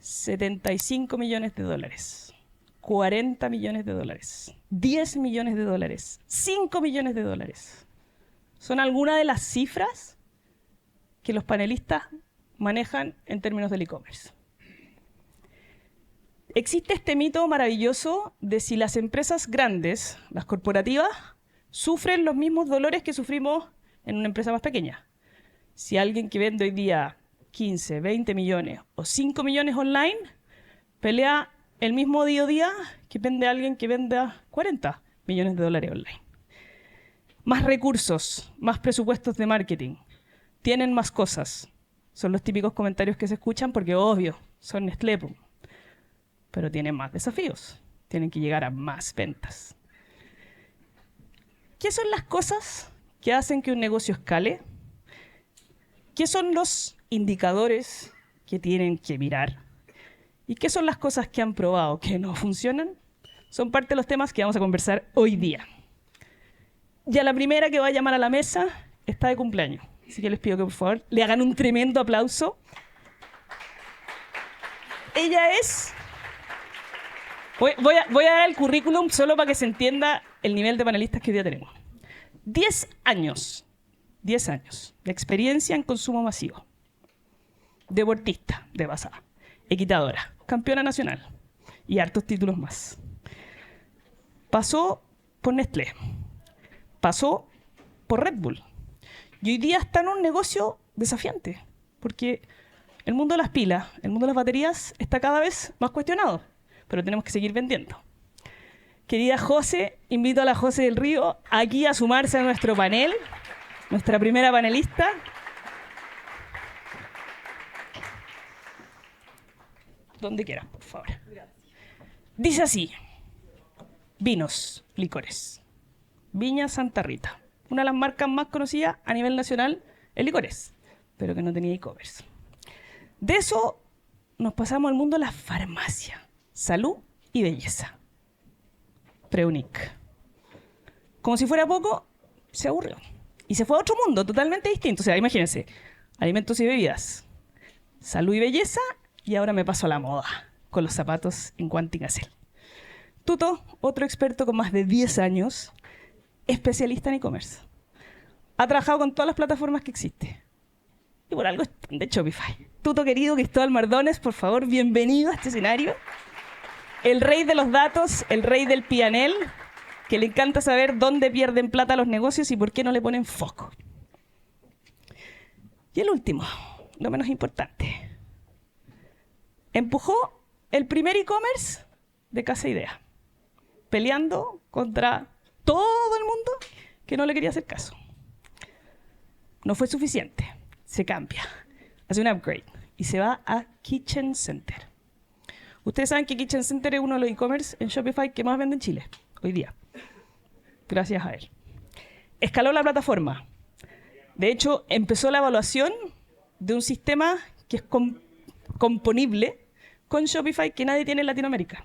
75 millones de dólares, 40 millones de dólares, 10 millones de dólares, 5 millones de dólares. Son algunas de las cifras que los panelistas manejan en términos del e-commerce. Existe este mito maravilloso de si las empresas grandes, las corporativas, sufren los mismos dolores que sufrimos en una empresa más pequeña. Si alguien que vende hoy día 15, 20 millones o 5 millones online pelea el mismo día a día que vende alguien que venda 40 millones de dólares online. Más recursos, más presupuestos de marketing, tienen más cosas. Son los típicos comentarios que se escuchan porque, obvio, son Nestlé. Pero tienen más desafíos. Tienen que llegar a más ventas. ¿Qué son las cosas que hacen que un negocio escale? ¿Qué son los indicadores que tienen que mirar? ¿Y qué son las cosas que han probado que no funcionan? Son parte de los temas que vamos a conversar hoy día. Y a la primera que va a llamar a la mesa está de cumpleaños. Así que les pido que por favor le hagan un tremendo aplauso. Ella es... Voy a dar el currículum solo para que se entienda el nivel de panelistas que hoy día tenemos. 10 años de experiencia en consumo masivo. Deportista de pasada. Equitadora. Campeona nacional. Y hartos títulos más. Pasó por Nestlé. Pasó por Red Bull. Y hoy día está en un negocio desafiante. Porque el mundo de las pilas, el mundo de las baterías está cada vez más cuestionado. Pero tenemos que seguir vendiendo. Querida José, invito a la José del Río aquí a sumarse a nuestro panel. Nuestra primera panelista. Donde quieras, por favor. Dice así. Vinos, licores. Viña Santa Rita. Una de las marcas más conocidas a nivel nacional en licores, pero que no tenía e-commerce. De eso nos pasamos al mundo de la farmacia. Salud y belleza. Preunic. Como si fuera poco, se aburrió. Y se fue a otro mundo totalmente distinto. O sea, imagínense, alimentos y bebidas, salud y belleza, y ahora me paso a la moda, con los zapatos en Quantum Gazelle. Tuto, otro experto con más de 10 años, especialista en e-commerce. Ha trabajado con todas las plataformas que existen. Y por algo están de Shopify. Tuto querido Cristóbal Mardones, por favor, bienvenido a este escenario. El rey de los datos, el rey del P&L, que le encanta saber dónde pierden plata los negocios y por qué no le ponen foco. Y el último, lo menos importante. Empujó el primer e-commerce de Casa Idea, peleando contra todo el mundo que no le quería hacer caso. No fue suficiente, se cambia, hace un upgrade y se va a Kitchen Center. Ustedes saben que Kitchen Center es uno de los e-commerce en Shopify que más vende en Chile hoy día. Gracias a él. Escaló la plataforma. De hecho, empezó la evaluación de un sistema que es componible con Shopify que nadie tiene en Latinoamérica.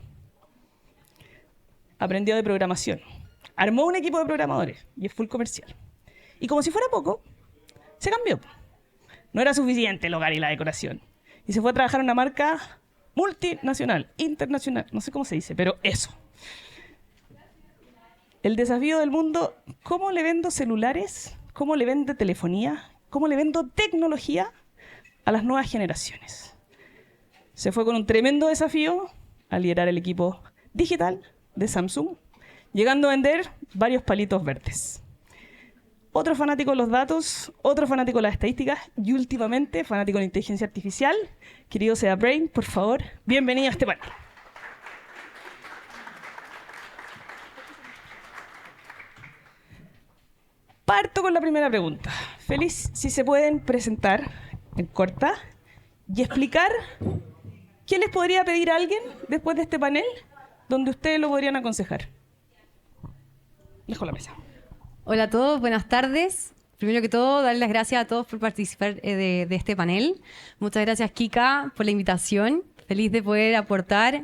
Aprendió de programación. Armó un equipo de programadores y es full comercial. Y como si fuera poco, se cambió. No era suficiente el hogar y la decoración. Y se fue a trabajar en una marca multinacional, internacional, no sé cómo se dice, pero eso. El desafío del mundo, ¿cómo le vendo celulares? ¿Cómo le vendo telefonía? ¿Cómo le vendo tecnología a las nuevas generaciones? Se fue con un tremendo desafío a liderar el equipo digital de Samsung, llegando a vender varios palitos verdes. Otro fanático de los datos, otro fanático de las estadísticas y últimamente fanático de la inteligencia artificial. Querido Seba Brain, por favor, bienvenido a este panel. Parto con la primera pregunta. Feliz si se pueden presentar en corta y explicar qué les podría pedir a alguien después de este panel donde ustedes lo podrían aconsejar. Dejo la mesa. Hola a todos, buenas tardes. Primero que todo, darles las gracias a todos por participar de este panel. Muchas gracias, Kika, por la invitación. Feliz de poder aportar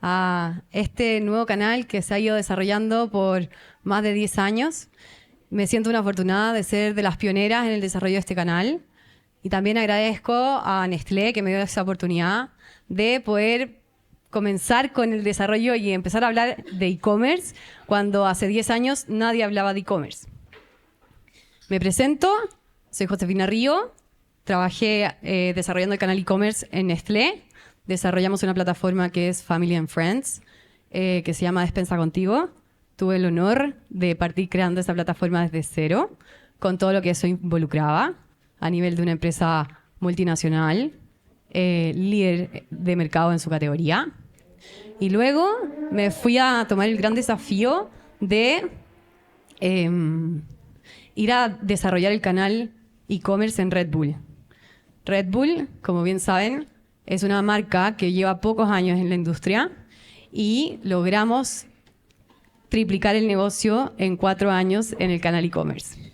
a este nuevo canal que se ha ido desarrollando por más de 10 años. Me siento una afortunada de ser de las pioneras en el desarrollo de este canal. Y también agradezco a Nestlé que me dio esa oportunidad de poder comenzar con el desarrollo y empezar a hablar de e-commerce cuando hace 10 años nadie hablaba de e-commerce. Me presento, soy Josefina Río, trabajé desarrollando el canal e-commerce en Nestlé. Desarrollamos una plataforma que es Family and Friends, que se llama Despensa Contigo. Tuve el honor de partir creando esta plataforma desde cero, con todo lo que eso involucraba, a nivel de una empresa multinacional, líder de mercado en su categoría. Y luego me fui a tomar el gran desafío de ir a desarrollar el canal e-commerce en Red Bull. Red Bull, como bien saben, es una marca que lleva pocos años en la industria y logramos triplicar el negocio en 4 años en el canal e-commerce.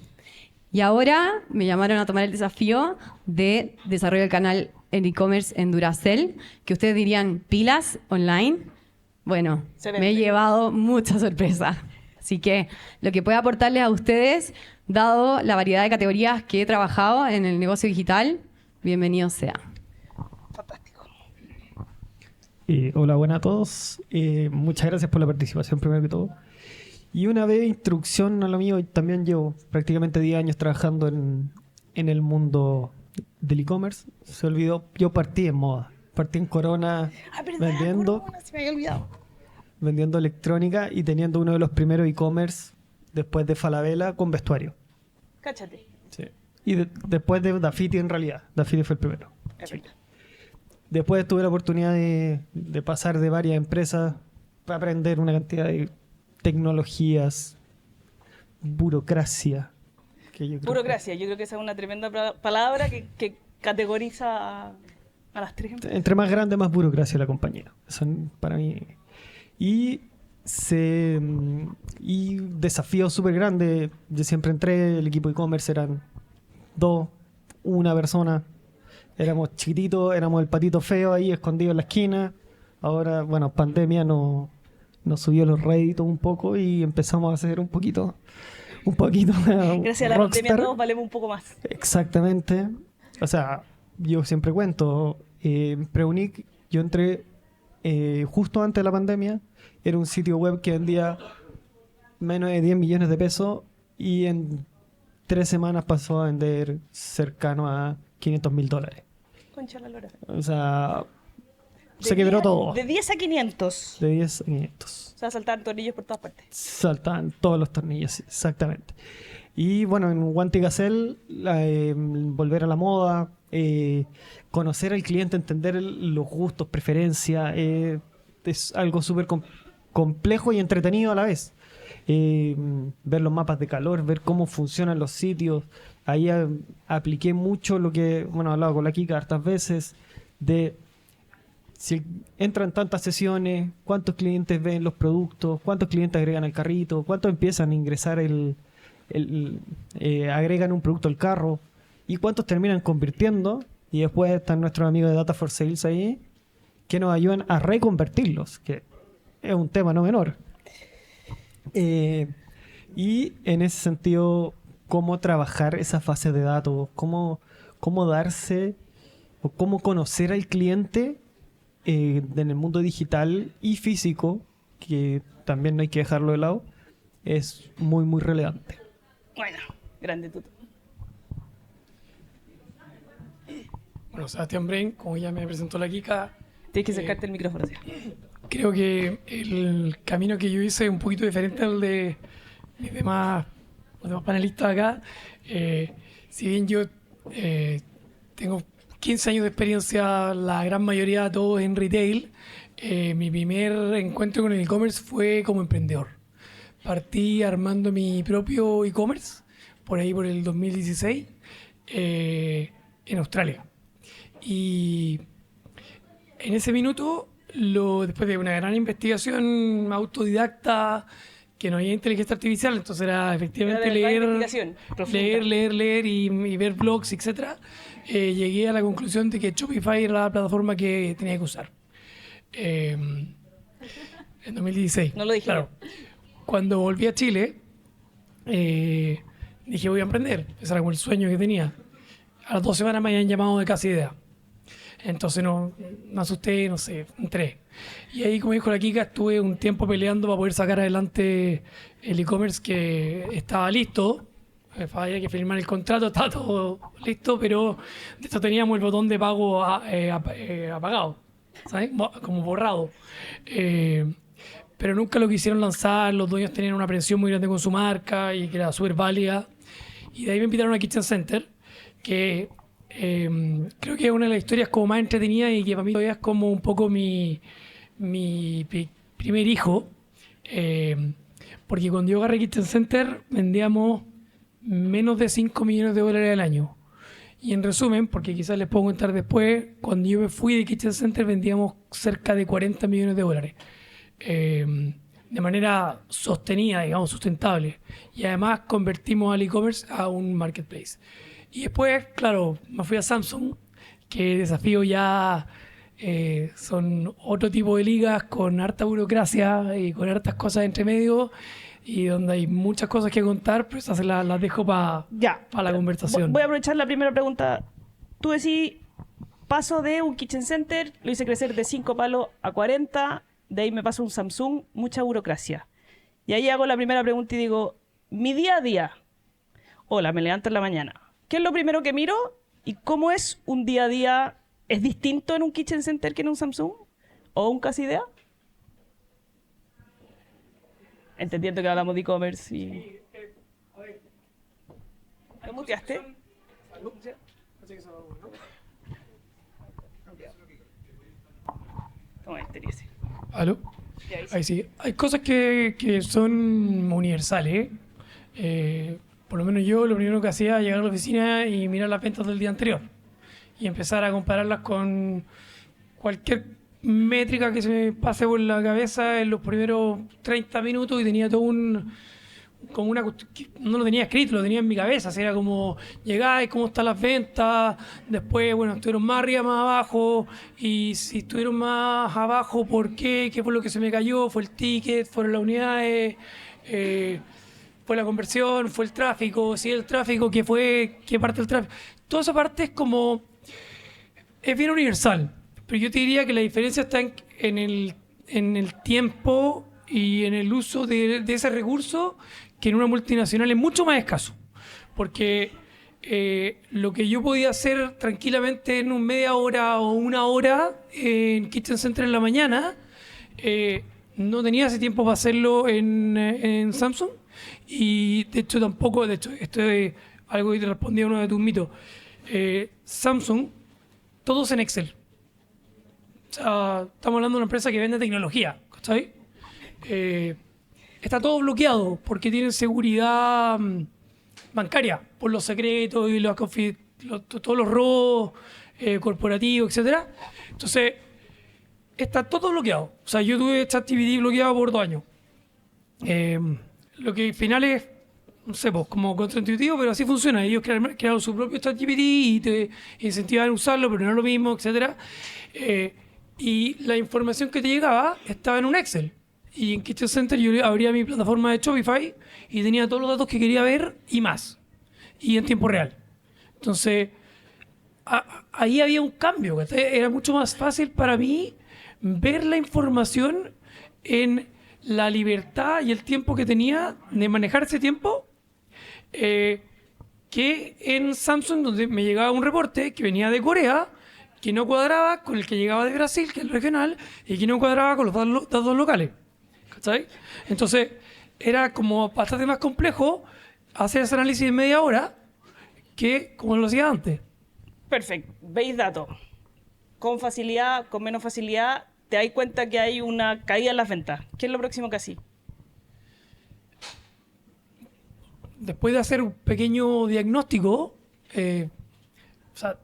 Y ahora me llamaron a tomar el desafío de desarrollar el canal en e-commerce en Duracell, que ustedes dirían pilas online. Bueno, me he llevado mucha sorpresa. Así que lo que puedo aportarles a ustedes, dado la variedad de categorías que he trabajado en el negocio digital, bienvenido sea. Fantástico. Hola, buenas a todos. Muchas gracias por la participación, primero que todo. Y una vez introducción a lo mío, también llevo prácticamente 10 años trabajando en el mundo del e-commerce. Se olvidó, yo partí en moda. Partí en Corona vendiendo, Corona, se me había olvidado. vendiendo electrónica y teniendo uno de los primeros e-commerce después de Falabella con vestuario. Cáchate. Sí. Y después de Dafiti en realidad. Dafiti fue el primero. Es verdad. Después tuve la oportunidad de pasar de varias empresas para aprender una cantidad de tecnologías, burocracia. Que yo creo Burocracia, yo creo que esa es una tremenda palabra que categoriza a las tres. Entre más grande, más burocracia la compañía. Eso para mí. Y desafíos súper grandes. Yo siempre entré, el equipo e-commerce eran 2, una persona. Éramos chiquititos, éramos el patito feo ahí escondido en la esquina. Ahora, bueno, pandemia nos subió los réditos un poco y empezamos a hacer un poquito Gracias a la rockstar. pandemia todos valemos un poco más. Exactamente. O sea, yo siempre cuento, Preunic, yo entré justo antes de la pandemia, era un sitio web que vendía menos de 10 millones de pesos y en 3 semanas pasó a vender cercano a $500,000. Concha la lora. O sea, se quebró todo. De 10 a 500. De 10 a 500. O sea, saltaban tornillos por todas partes. Saltaban todos los tornillos, exactamente. Y bueno, en Guante y Gacel, volver a la moda, conocer al cliente, entender los gustos, preferencias, es algo súper complejo y entretenido a la vez. Ver los mapas de calor, ver cómo funcionan los sitios. Ahí apliqué mucho lo que, bueno, he hablado con la Kika hartas veces, de si entran tantas sesiones, cuántos clientes ven los productos, cuántos clientes agregan al carrito, cuántos empiezan a ingresar agregan un producto al carro y cuántos terminan convirtiendo. Y después están nuestros amigos de Data for Sales ahí que nos ayudan a reconvertirlos, que es un tema no menor. Y en ese sentido, cómo trabajar esa fase de datos, cómo darse o cómo conocer al cliente en el mundo digital y físico, que también no hay que dejarlo de lado, es muy, muy relevante. Bueno, grande tuto. Bueno, Sebastián Brain, como ya me presentó la Kika, Tienes que acercarte el micrófono, ¿sí? creo que el camino que yo hice es un poquito diferente al de los demás panelistas acá. Si bien yo tengo 15 años de experiencia, la gran mayoría de todos en retail, mi primer encuentro con el e-commerce fue como emprendedor. Partí armando mi propio e-commerce, por ahí por el 2016, en Australia. Y en ese minuto, después de una gran investigación autodidacta, que no había inteligencia artificial, entonces era efectivamente Era de verdad investigación profunda. leer y ver blogs, etcétera, llegué a la conclusión de que Shopify era la plataforma que tenía que usar. En 2016. No lo dije. Claro. Cuando volví a Chile, dije voy a emprender. Ese era como el sueño que tenía. a las 2 semanas me habían llamado de Casi Idea. Entonces no me asusté, no sé, entré. Y ahí, como dijo la Kika, estuve un tiempo peleando para poder sacar adelante el e-commerce que estaba listo. Había que firmar el contrato, estaba todo listo, pero de esto teníamos el botón de pago apagado, ¿sabes? Como borrado. Pero nunca lo quisieron lanzar, los dueños tenían una presión muy grande con su marca y que era súper válida. Y de ahí me invitaron a Kitchen Center, que creo que es una de las historias como más entretenidas y que para mí todavía es como un poco mi primer hijo. Porque cuando yo agarré Kitchen Center vendíamos menos de 5 millones de dólares al año. Y en resumen, porque quizás les puedo contar después, cuando yo me fui de Kitchen Center vendíamos cerca de 40 millones de dólares. De manera sostenida, digamos, sustentable. Y además convertimos al e-commerce a un marketplace. Y después, claro, me fui a Samsung, que desafío ya son otro tipo de ligas con harta burocracia y con hartas cosas entre medio y donde hay muchas cosas que contar, pero esas las dejo para la conversación. Voy a aprovechar la primera pregunta. Tú decís, paso de un Kitchen Center, lo hice crecer de 5 palos a 40, de ahí me paso a un Samsung, mucha burocracia. Y ahí hago la primera pregunta y digo, mi día a día, hola, me levanto en la mañana. ¿Qué es lo primero que miro? ¿Y cómo es un día a día? ¿Es distinto en un Kitchen Center que en un Samsung? ¿O un Casi Idea? Entendiendo que hablamos de e-commerce y... ¿Te muteaste? Toma este, ese. ¿Aló? Ahí sí. Hay cosas que son universales. Por lo menos yo lo primero que hacía era llegar a la oficina y mirar las ventas del día anterior y empezar a compararlas con cualquier métrica que se me pase por la cabeza en los primeros 30 minutos y tenía todo como una no lo tenía escrito, lo tenía en mi cabeza, así era como llegáis, cómo están las ventas, después, bueno, estuvieron más arriba, más abajo, y si estuvieron más abajo, ¿por qué? ¿Qué fue lo que se me cayó? ¿Fue el ticket? ¿Fueron las unidades? ¿Fue la conversión? ¿Fue el tráfico? Si el tráfico, ¿qué fue? ¿Qué parte del tráfico? Toda esa parte es bien universal, pero yo te diría que la diferencia está en el tiempo y en el uso de ese recurso, que en una multinacional es mucho más escaso. Porque lo que yo podía hacer tranquilamente en media hora o una hora en Kitchen Center en la mañana, no tenía ese tiempo para hacerlo en Samsung. Y de hecho tampoco, esto es algo que te respondí a uno de tus mitos. Samsung, todos en Excel. O sea, estamos hablando de una empresa que vende tecnología, ¿cachai? Está todo bloqueado porque tienen seguridad bancaria por los secretos y todos los robos corporativos, etcétera. Entonces, está todo bloqueado. O sea, yo tuve ChatGPT bloqueado por 2 años. Lo que al final es, no sé, pues, como contraintuitivo, pero así funciona. Ellos crearon su propio ChatGPT y te incentivan a usarlo, pero no es lo mismo, etcétera. Y la información que te llegaba estaba en un Excel. Y en Kitchen Center yo abría mi plataforma de Shopify y tenía todos los datos que quería ver y más. Y en tiempo real. Entonces, ahí había un cambio. Era mucho más fácil para mí ver la información en la libertad y el tiempo que tenía de manejar ese tiempo, que en Samsung, donde me llegaba un reporte que venía de Corea, que no cuadraba con el que llegaba de Brasil, que es el regional, y que no cuadraba con los datos locales. ¿Cachai? Entonces, era como bastante más complejo hacer ese análisis en media hora que como lo hacía antes. Perfecto. Veis datos. Con facilidad, con menos facilidad, te das cuenta que hay una caída en las ventas. ¿Qué es lo próximo que hacís? Después de hacer un pequeño diagnóstico, o sea,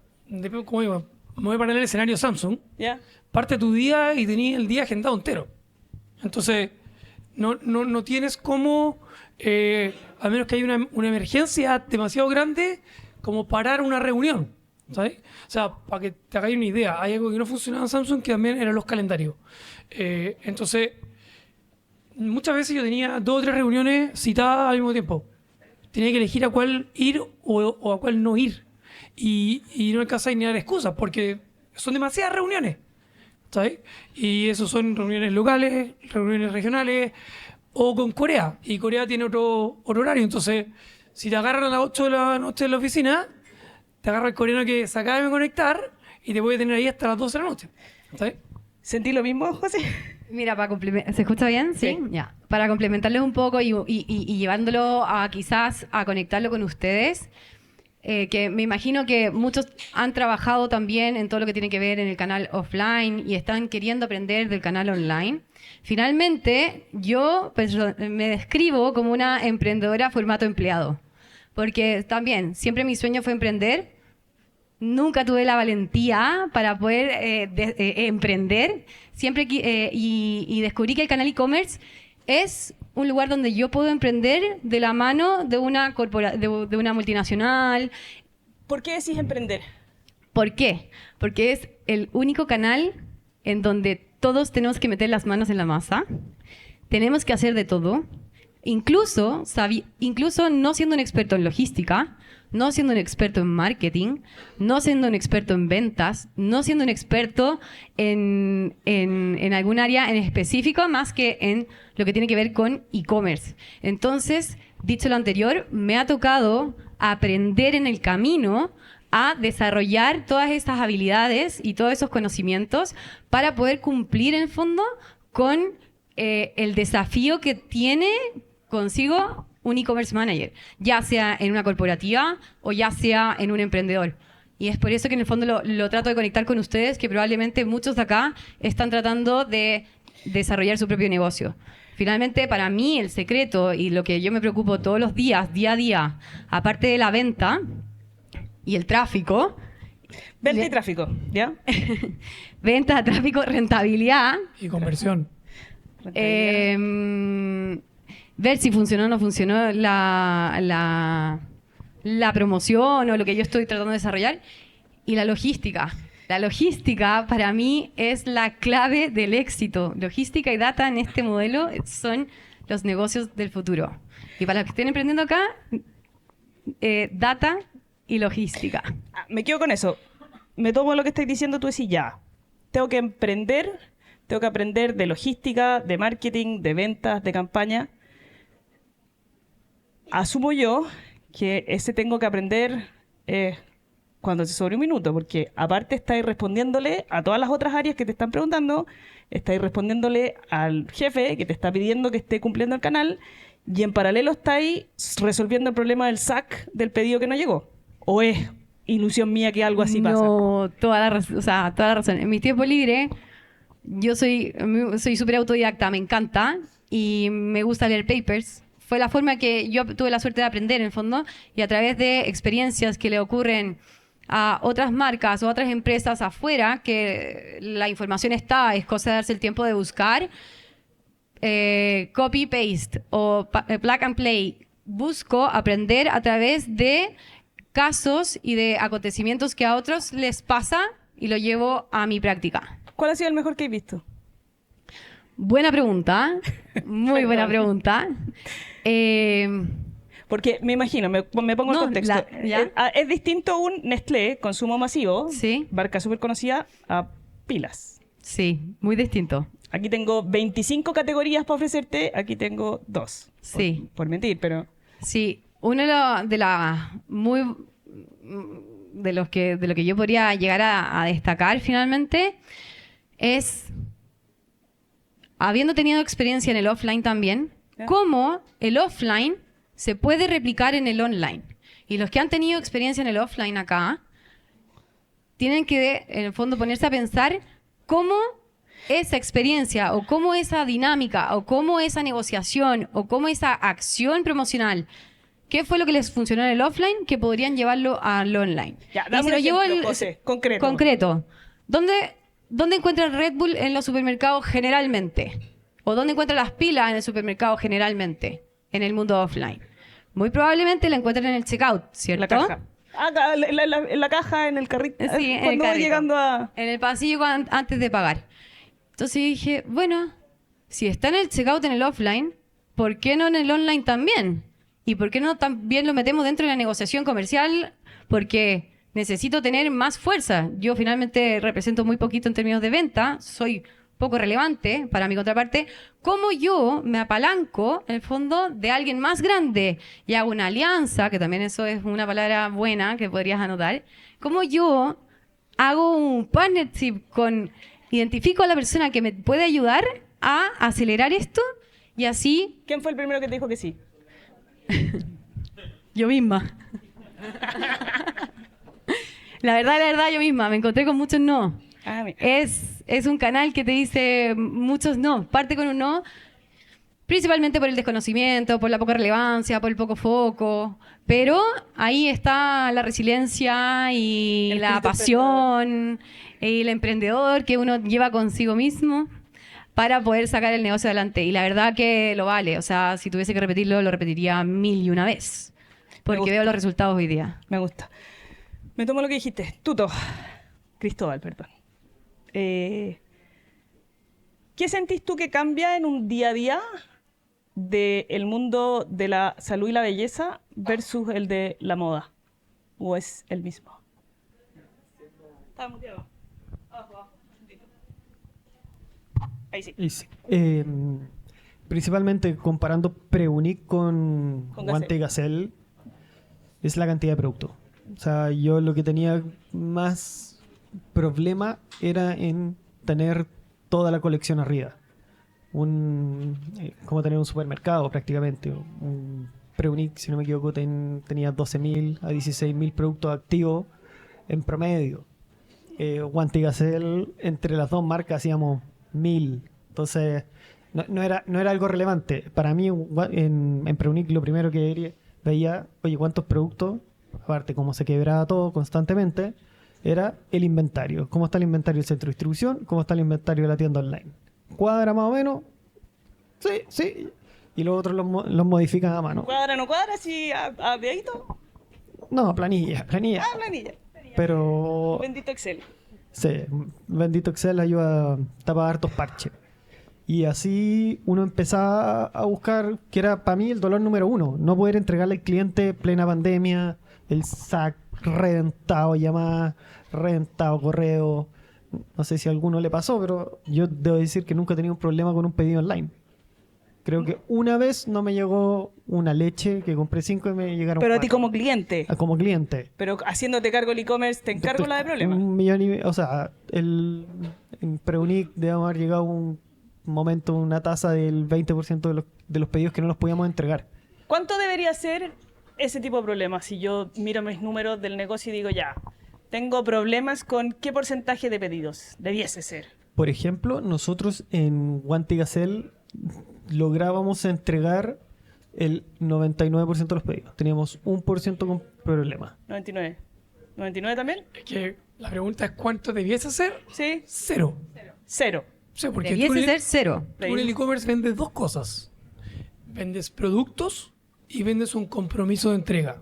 como digo, me voy a poner el escenario Samsung, ¿Ya? parte tu día y tenías el día agendado entero. Entonces, no tienes cómo, a menos que haya una emergencia demasiado grande, como parar una reunión, ¿sabes? O sea, para que te hagáis una idea, hay algo que no funcionaba en Samsung que también eran los calendarios. Entonces, muchas veces yo tenía 2 o 3 reuniones citadas al mismo tiempo. Tenía que elegir a cuál ir o a cuál no ir. y no alcanzáis ni a dar excusas porque son demasiadas reuniones, ¿sabes? Y eso son reuniones locales, reuniones regionales o con Corea. Y Corea tiene otro horario. Entonces, si te agarran a las 8 de la noche en la oficina, te agarra el coreano que se acaba de conectar y te puede tener ahí hasta las 12 de la noche. ¿Sabes? ¿Sentí lo mismo, José? Mira, para ¿se escucha bien? Sí. Ya. Para complementarles un poco y llevándolo a quizás a conectarlo con ustedes, que me imagino que muchos han trabajado también en todo lo que tiene que ver en el canal offline y están queriendo aprender del canal online. Finalmente, yo me describo como una emprendedora formato empleado, porque también siempre mi sueño fue emprender. Nunca tuve la valentía para poder emprender. Y descubrí que el canal e-commerce es un lugar donde yo puedo emprender de la mano de una de una multinacional. ¿Por qué decís emprender? ¿Por qué? Porque es el único canal en donde todos tenemos que meter las manos en la masa. Tenemos que hacer de todo. Incluso no siendo un experto en logística, no siendo un experto en marketing, no siendo un experto en ventas, no siendo un experto en algún área en específico más que en lo que tiene que ver con e-commerce. Entonces, dicho lo anterior, me ha tocado aprender en el camino a desarrollar todas estas habilidades y todos esos conocimientos para poder cumplir en el fondo con el desafío que tiene consigo un e-commerce manager, ya sea en una corporativa o ya sea en un emprendedor. Y es por eso que en el fondo lo trato de conectar con ustedes, que probablemente muchos de acá están tratando de desarrollar su propio negocio. Finalmente, para mí, el secreto y lo que yo me preocupo todos los días, día a día, aparte de la venta y el tráfico... Venta y tráfico, ¿ya? Venta, tráfico, rentabilidad. Y conversión. Ver si funcionó o no funcionó la promoción o lo que yo estoy tratando de desarrollar. Y la logística. La logística para mí es la clave del éxito. Logística y data en este modelo son los negocios del futuro. Y para los que estén emprendiendo acá, data y logística. Me quedo con eso. Me tomo lo que estáis diciendo, tú decís ya. Tengo que emprender, tengo que aprender de logística, de marketing, de ventas, de campaña. Asumo yo que ese tengo que aprender cuando se sobre un minuto, porque aparte estáis respondiéndole a todas las otras áreas que te están preguntando, estáis respondiéndole al jefe que te está pidiendo que esté cumpliendo el canal, y en paralelo estáis resolviendo el problema del SAC del pedido que no llegó. ¿O es ilusión mía que algo así pasa? No, toda la razón. En mi tiempo libre, yo soy súper autodidacta, me encanta, y me gusta leer papers. Fue la forma que yo tuve la suerte de aprender, en el fondo, y a través de experiencias que le ocurren a otras marcas o otras empresas afuera, que la información está, es cosa de darse el tiempo de buscar, copy-paste o plug and play. Busco aprender a través de casos y de acontecimientos que a otros les pasa y lo llevo a mi práctica. ¿Cuál ha sido el mejor que he visto? Buena pregunta, muy buena pregunta. Porque me imagino, me pongo en contexto. Es distinto un Nestlé, consumo masivo, sí, marca súper conocida, a pilas. Sí, muy distinto. Aquí tengo 25 categorías para ofrecerte, aquí tengo 2. Sí. Por mentir, pero... Sí, uno de lo que yo podría llegar a destacar finalmente es, habiendo tenido experiencia en el offline también, cómo el offline se puede replicar en el online. Y los que han tenido experiencia en el offline acá tienen que, en el fondo, ponerse a pensar cómo esa experiencia o cómo esa dinámica o cómo esa negociación o cómo esa acción promocional, qué fue lo que les funcionó en el offline que podrían llevarlo al online. Ya, dame un ejemplo, José, concreto. ¿Dónde encuentran Red Bull en los supermercados generalmente? ¿O dónde encuentran las pilas en el supermercado generalmente? En el mundo offline. Muy probablemente la encuentran en el checkout, ¿cierto? La caja. En la caja, en el carrito. Sí, en el cuando voy carrito. llegando a... En el pasillo antes de pagar. Entonces dije, bueno, si está en el checkout en el offline, ¿por qué no en el online también? ¿Y por qué no también lo metemos dentro de la negociación comercial? Porque necesito tener más fuerza. Yo finalmente represento muy poquito en términos de venta, soy poco relevante para mi contraparte. ¿Cómo yo me apalanco, en el fondo, de alguien más grande y hago una alianza, que también eso es una palabra buena que podrías anotar? ¿Cómo yo hago un partnership identifico a la persona que me puede ayudar a acelerar esto y así ¿Quién fue el primero que te dijo que sí? yo misma? La verdad, yo misma. Me encontré con muchos no. Ah, mira. Es un canal que te dice muchos no. Parte con un no, principalmente por el desconocimiento, por la poca relevancia, por el poco foco. Pero ahí está la resiliencia y El la espíritu pasión y el emprendedor que uno lleva consigo mismo para poder sacar el negocio adelante. Y la verdad que lo vale. O sea, si tuviese que repetirlo, lo repetiría 1000 y una vez. Porque gusta. veo los resultados hoy día. Me gusta. Me tomo lo que dijiste. Tuto. Cristóbal, perdón. ¿Qué sentís tú que cambia en un día a día del mundo de la salud y la belleza versus el de la moda? ¿O es el mismo? Está muteado. Ahí sí. Y sí. Principalmente comparando Preunic con Con Guante y Gazelle, es la cantidad de producto. O sea, yo lo que tenía más problema era en tener toda la colección arriba. Como tener un supermercado prácticamente. Un Preunic, si no me equivoco, tenía 12.000 a 16.000 productos activos en promedio. Guante y Gazelle, entre las dos marcas hacíamos 1.000. Entonces, no era algo relevante. Para mí, en Preunic, lo primero que veía, oye, ¿cuántos productos? Aparte, cómo se quebraba todo constantemente, era el inventario. ¿Cómo está el inventario del centro de distribución? ¿Cómo está el inventario de la tienda online? ¿Cuadra más o menos? Sí. Y los otros los modifican a mano. ¿Cuadra no cuadra? ¿Sí a dedito? No, planilla. Ah, planilla. Pero Bendito Excel. sí, bendito Excel ayuda a tapar hartos parches. Y así uno empezaba a buscar, que era para mí el dolor número uno, no poder entregarle al cliente plena pandemia, el SAC reventado, llamadas, reventado correo. No sé si a alguno le pasó, pero yo debo decir que nunca he tenido un problema con un pedido online. Creo que una vez no me llegó una leche, que compré 5 y me llegaron Pero a ti 4. como cliente. Como cliente. Pero haciéndote cargo el e-commerce, ¿te encargo la de problemas? 1.000.000 o sea, en Preunic debemos haber llegado a un momento, una tasa del 20% de los pedidos que no los podíamos entregar. ¿Cuánto debería ser ese tipo de problemas? Si yo miro mis números del negocio y digo, ya, tengo problemas con qué porcentaje de pedidos debiese ser. Por ejemplo, nosotros en Guante y Gazelle lográbamos entregar el 99% de los pedidos. Teníamos 1% con problemas. 99. ¿99 también? Es que la pregunta es ¿cuánto debiese ser? Sí. 0. 0. O sea, porque Debiese ser 0. tú en el e-commerce vendes dos cosas. Vendes productos y vendes un compromiso de entrega.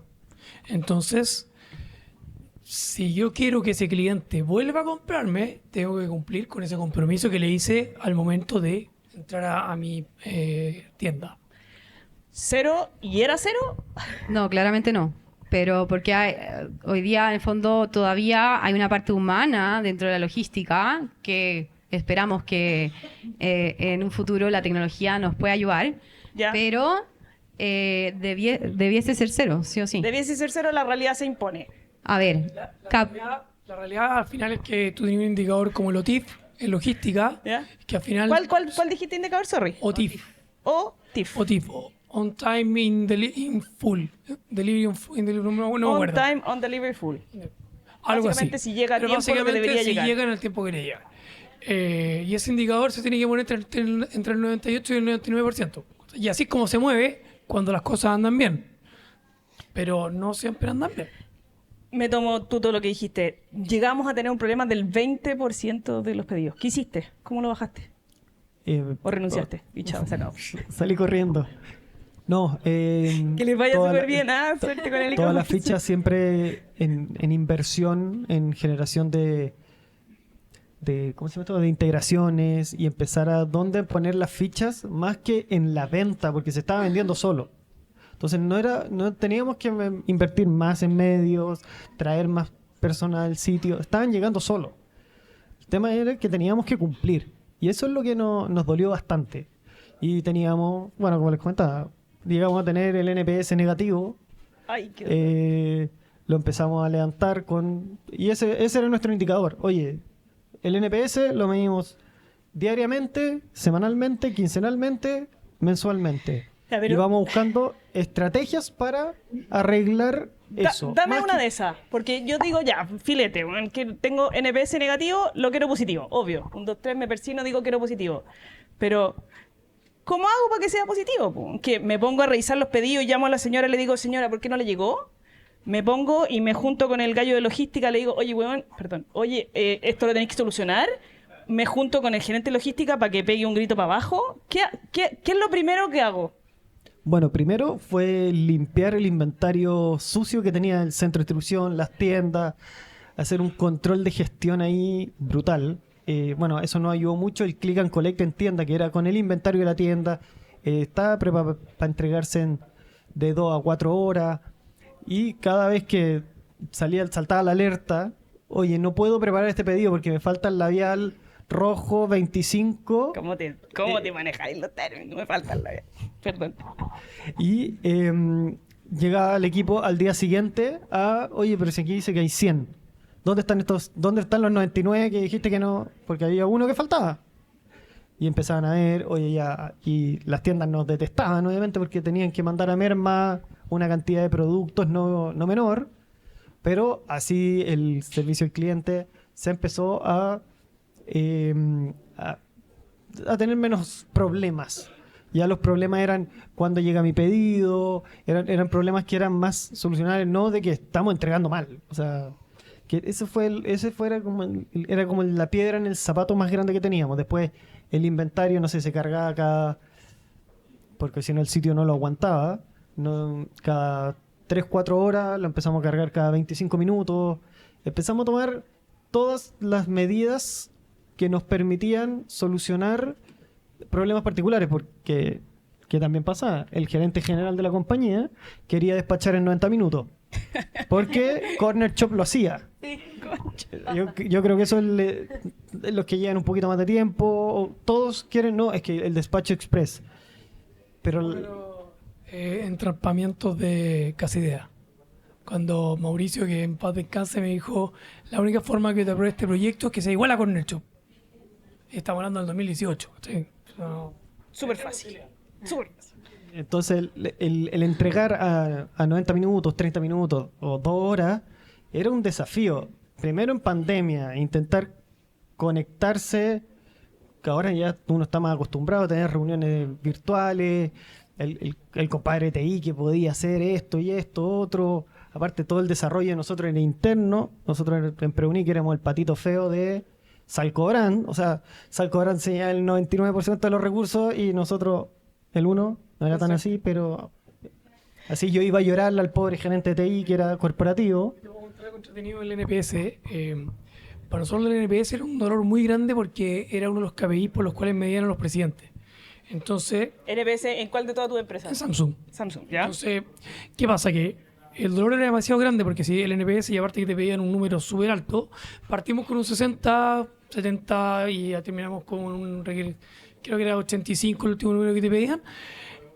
Entonces, si yo quiero que ese cliente vuelva a comprarme, tengo que cumplir con ese compromiso que le hice al momento de entrar a mi tienda. 0 y era 0. No, claramente no. Pero porque hoy día, en el fondo, todavía hay una parte humana dentro de la logística que esperamos que en un futuro la tecnología nos pueda ayudar. Ya. Pero debiese ser 0, sí o sí. Debiese ser 0, la realidad se impone. A ver, La realidad al final es que tú tienes un indicador como el OTIF en logística, ¿Ya? que al final... ¿Cuál dijiste indicador? Sorry. OTIF. O TIF. OTIF. On time in full. Delivery in delivery, no me On acuerdo. time, on delivery full. Algo así. Básicamente, si llega a Pero tiempo, lo que básicamente, debería si llegar. llega en el tiempo que le llega. Y ese indicador se tiene que poner entre el 98 y el 99%. Y así es como se mueve cuando las cosas andan bien. Pero no siempre andan bien. Me tomo tú todo lo que dijiste. Llegamos a tener un problema del 20% de los pedidos. ¿Qué hiciste? ¿Cómo lo bajaste? ¿O renunciaste? Y chao, se acabó. Salí corriendo. No, Que les vaya toda súper la- bien. Suerte con el Todas las e-commerce. fichas siempre en inversión, en generación de ¿cómo se llama esto? De integraciones y empezar a dónde poner las fichas más que en la venta, porque se estaba vendiendo solo. Entonces no teníamos que invertir más en medios, traer más personas al sitio, estaban llegando solos. El tema era que teníamos que cumplir. Y eso es lo que nos dolió bastante. Y teníamos, bueno, como les comentaba, llegamos a tener el NPS negativo. Ay, qué Lo empezamos a levantar y ese era nuestro indicador. Oye, el NPS lo medimos diariamente, semanalmente, quincenalmente, mensualmente. Ya, pero- Y vamos buscando estrategias para arreglar eso. Dame Más una que- de esas, porque yo digo ya, filete, weón, que tengo NPS negativo, lo quiero positivo, obvio. 1, 2, 3, me persino, digo quiero positivo. Pero, ¿cómo hago para que sea positivo? Po? Que me pongo a revisar los pedidos, llamo a la señora y le digo, señora, ¿por qué no le llegó? Me pongo y me junto con el gallo de logística, le digo, oye, weón, perdón, oye, esto lo tenéis que solucionar. Me junto con el gerente de logística para que pegue un grito para abajo. ¿Qué es lo primero que hago? Bueno, primero fue limpiar el inventario sucio que tenía el centro de distribución, las tiendas, hacer un control de gestión ahí brutal. Bueno, eso nos ayudó mucho el click and collect en tienda, que era con el inventario de la tienda. Estaba preparado para entregarse de 2 a 4 horas. Y cada vez que saltaba la alerta, oye, no puedo preparar este pedido porque me falta el labial rojo 25. ¿Cómo te manejáis los términos? Me faltan la... Perdón. Y llegaba el equipo al día siguiente oye, pero si aquí dice que hay 100. ¿Dónde están los 99 que dijiste que no? Porque había uno que faltaba. Y empezaban a ver, oye, ya. Y las tiendas nos detestaban, obviamente, porque tenían que mandar a merma una cantidad de productos no menor. Pero así el servicio al cliente se empezó a tener menos problemas. Ya los problemas eran cuando llega mi pedido, eran problemas que eran más solucionables, no de que estamos entregando mal. O sea, que era como la piedra en el zapato más grande que teníamos. Después el inventario, no sé, se cargaba porque si no el sitio no lo aguantaba. Cada 3-4 horas lo empezamos a cargar cada 25 minutos. Empezamos a tomar todas las medidas que nos permitían solucionar problemas particulares, porque que también pasa, el gerente general de la compañía quería despachar en 90 minutos, porque Corner Shop lo hacía. Yo creo que eso es los que llevan un poquito más de tiempo, todos quieren, no, es que el despacho express. Pero Entrampamientos de Casidea. Cuando Mauricio, que en paz descanse, me dijo, la única forma que te apruebe este proyecto es que sea igual a Corner Shop. Estamos hablando del 2018. ¿Sí? No. Súper fácil. Súper fácil. entonces el entregar a 90 minutos, 30 minutos o 2 horas era un desafío. Primero en pandemia, intentar conectarse, que ahora ya uno está más acostumbrado a tener reuniones virtuales, el compadre TI que podía hacer esto y esto, otro. Aparte todo el desarrollo de nosotros en el interno, nosotros en Preunic éramos el patito feo de Salcobrand, o sea, Salcobrand tenía el 99% de los recursos y nosotros el 1%, no era tan así, pero así yo iba a llorarle al pobre gerente de TI que era corporativo. Te voy a contar algo entretenido del NPS. Para nosotros el NPS era un dolor muy grande porque era uno de los KPIs por los cuales medían a los presidentes. Entonces, NPS, ¿en cuál de todas tus en empresas? Samsung. Samsung, ¿ya? Entonces, ¿qué pasa? Que el dolor era demasiado grande porque si el NPS, y aparte que te pedían un número súper alto, partimos con un 60, 70 y ya terminamos con creo que era 85 el último número que te pedían.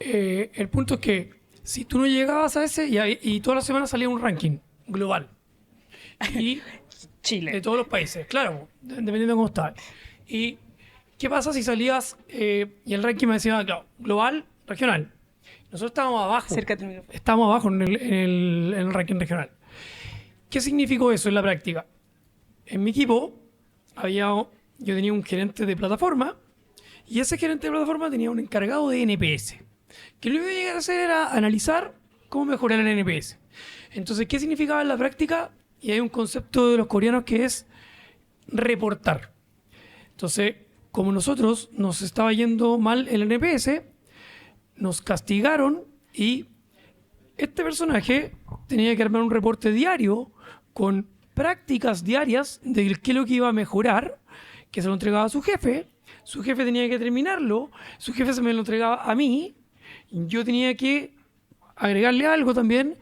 El punto es que si tú no llegabas a ese, y toda la semana salía un ranking global. Y de Chile. todos los países, claro, dependiendo de cómo estás. ¿Y qué pasa si salías y el ranking me decía, claro, global, regional? Nosotros estábamos abajo. Acércate al micrófono. Estábamos abajo en el ranking regional. ¿Qué significó eso en la práctica? En mi equipo yo tenía un gerente de plataforma y ese gerente de plataforma tenía un encargado de NPS. Que lo único que tenía que hacer era analizar cómo mejorar el NPS. Entonces, ¿qué significaba en la práctica? Y hay un concepto de los coreanos que es reportar. Entonces, como nosotros nos estaba yendo mal el NPS, nos castigaron y este personaje tenía que armar un reporte diario con prácticas diarias de qué es lo que iba a mejorar, que se lo entregaba a su jefe tenía que terminarlo, su jefe se me lo entregaba a mí, yo tenía que agregarle algo también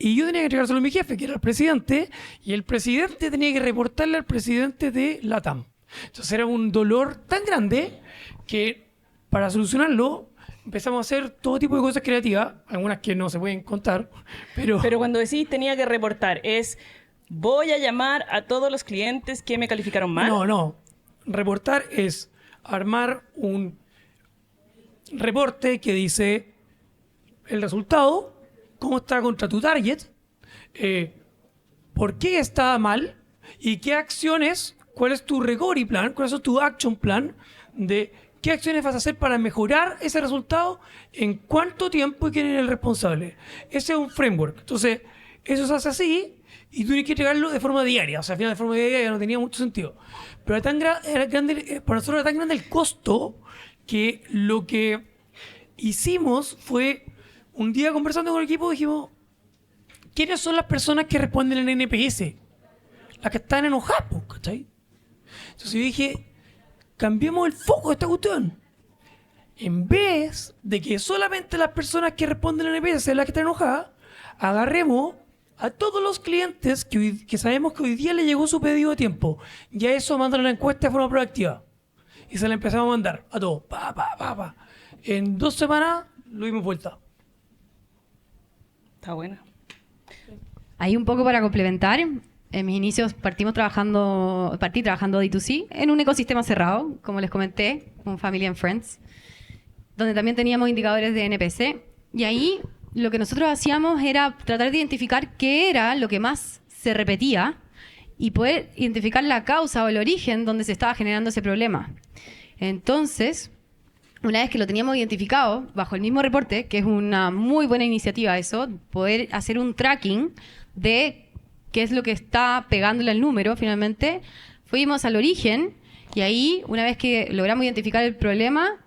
Y yo tenía que entregárselo a mi jefe, que era el presidente, y el presidente tenía que reportarle al presidente de LATAM. Entonces era un dolor tan grande que para solucionarlo empezamos a hacer todo tipo de cosas creativas, algunas que no se pueden contar, pero Cuando decís tenía que reportar, es voy a llamar a todos los clientes que me calificaron mal. no. Reportar es armar un reporte que dice el resultado, cómo está contra tu target, por qué está mal y qué acciones, cuál es tu recovery plan, cuál es tu action plan de qué acciones vas a hacer para mejorar ese resultado, en cuánto tiempo y quién es el responsable. Ese es un framework. Entonces, eso se hace así y tú tienes que entregarlo de forma diaria. O sea, al final de forma diaria ya no tenía mucho sentido. Pero era grande, para nosotros era tan grande el costo que lo que hicimos fue, un día conversando con el equipo, dijimos, ¿quiénes son las personas que responden en NPS? Las que están enojadas, ¿cachai? Entonces yo dije, cambiemos el foco de esta cuestión. En vez de que solamente las personas que responden en NPS sean las que están enojadas, agarremos a todos los clientes que sabemos que hoy día le llegó su pedido a tiempo. Y a eso mandan la encuesta de forma proactiva. Y se la empezamos a mandar a todos. Pa. En 2 semanas lo dimos vuelta. Está buena. Ahí un poco para complementar, en mis inicios partí trabajando D2C en un ecosistema cerrado, como les comenté, con Family and Friends, donde también teníamos indicadores de NPS. Y ahí lo que nosotros hacíamos era tratar de identificar qué era lo que más se repetía y poder identificar la causa o el origen donde se estaba generando ese problema. Entonces, una vez que lo teníamos identificado bajo el mismo reporte, que es una muy buena iniciativa eso, poder hacer un tracking de qué es lo que está pegándole al número finalmente, fuimos al origen y ahí, una vez que logramos identificar el problema,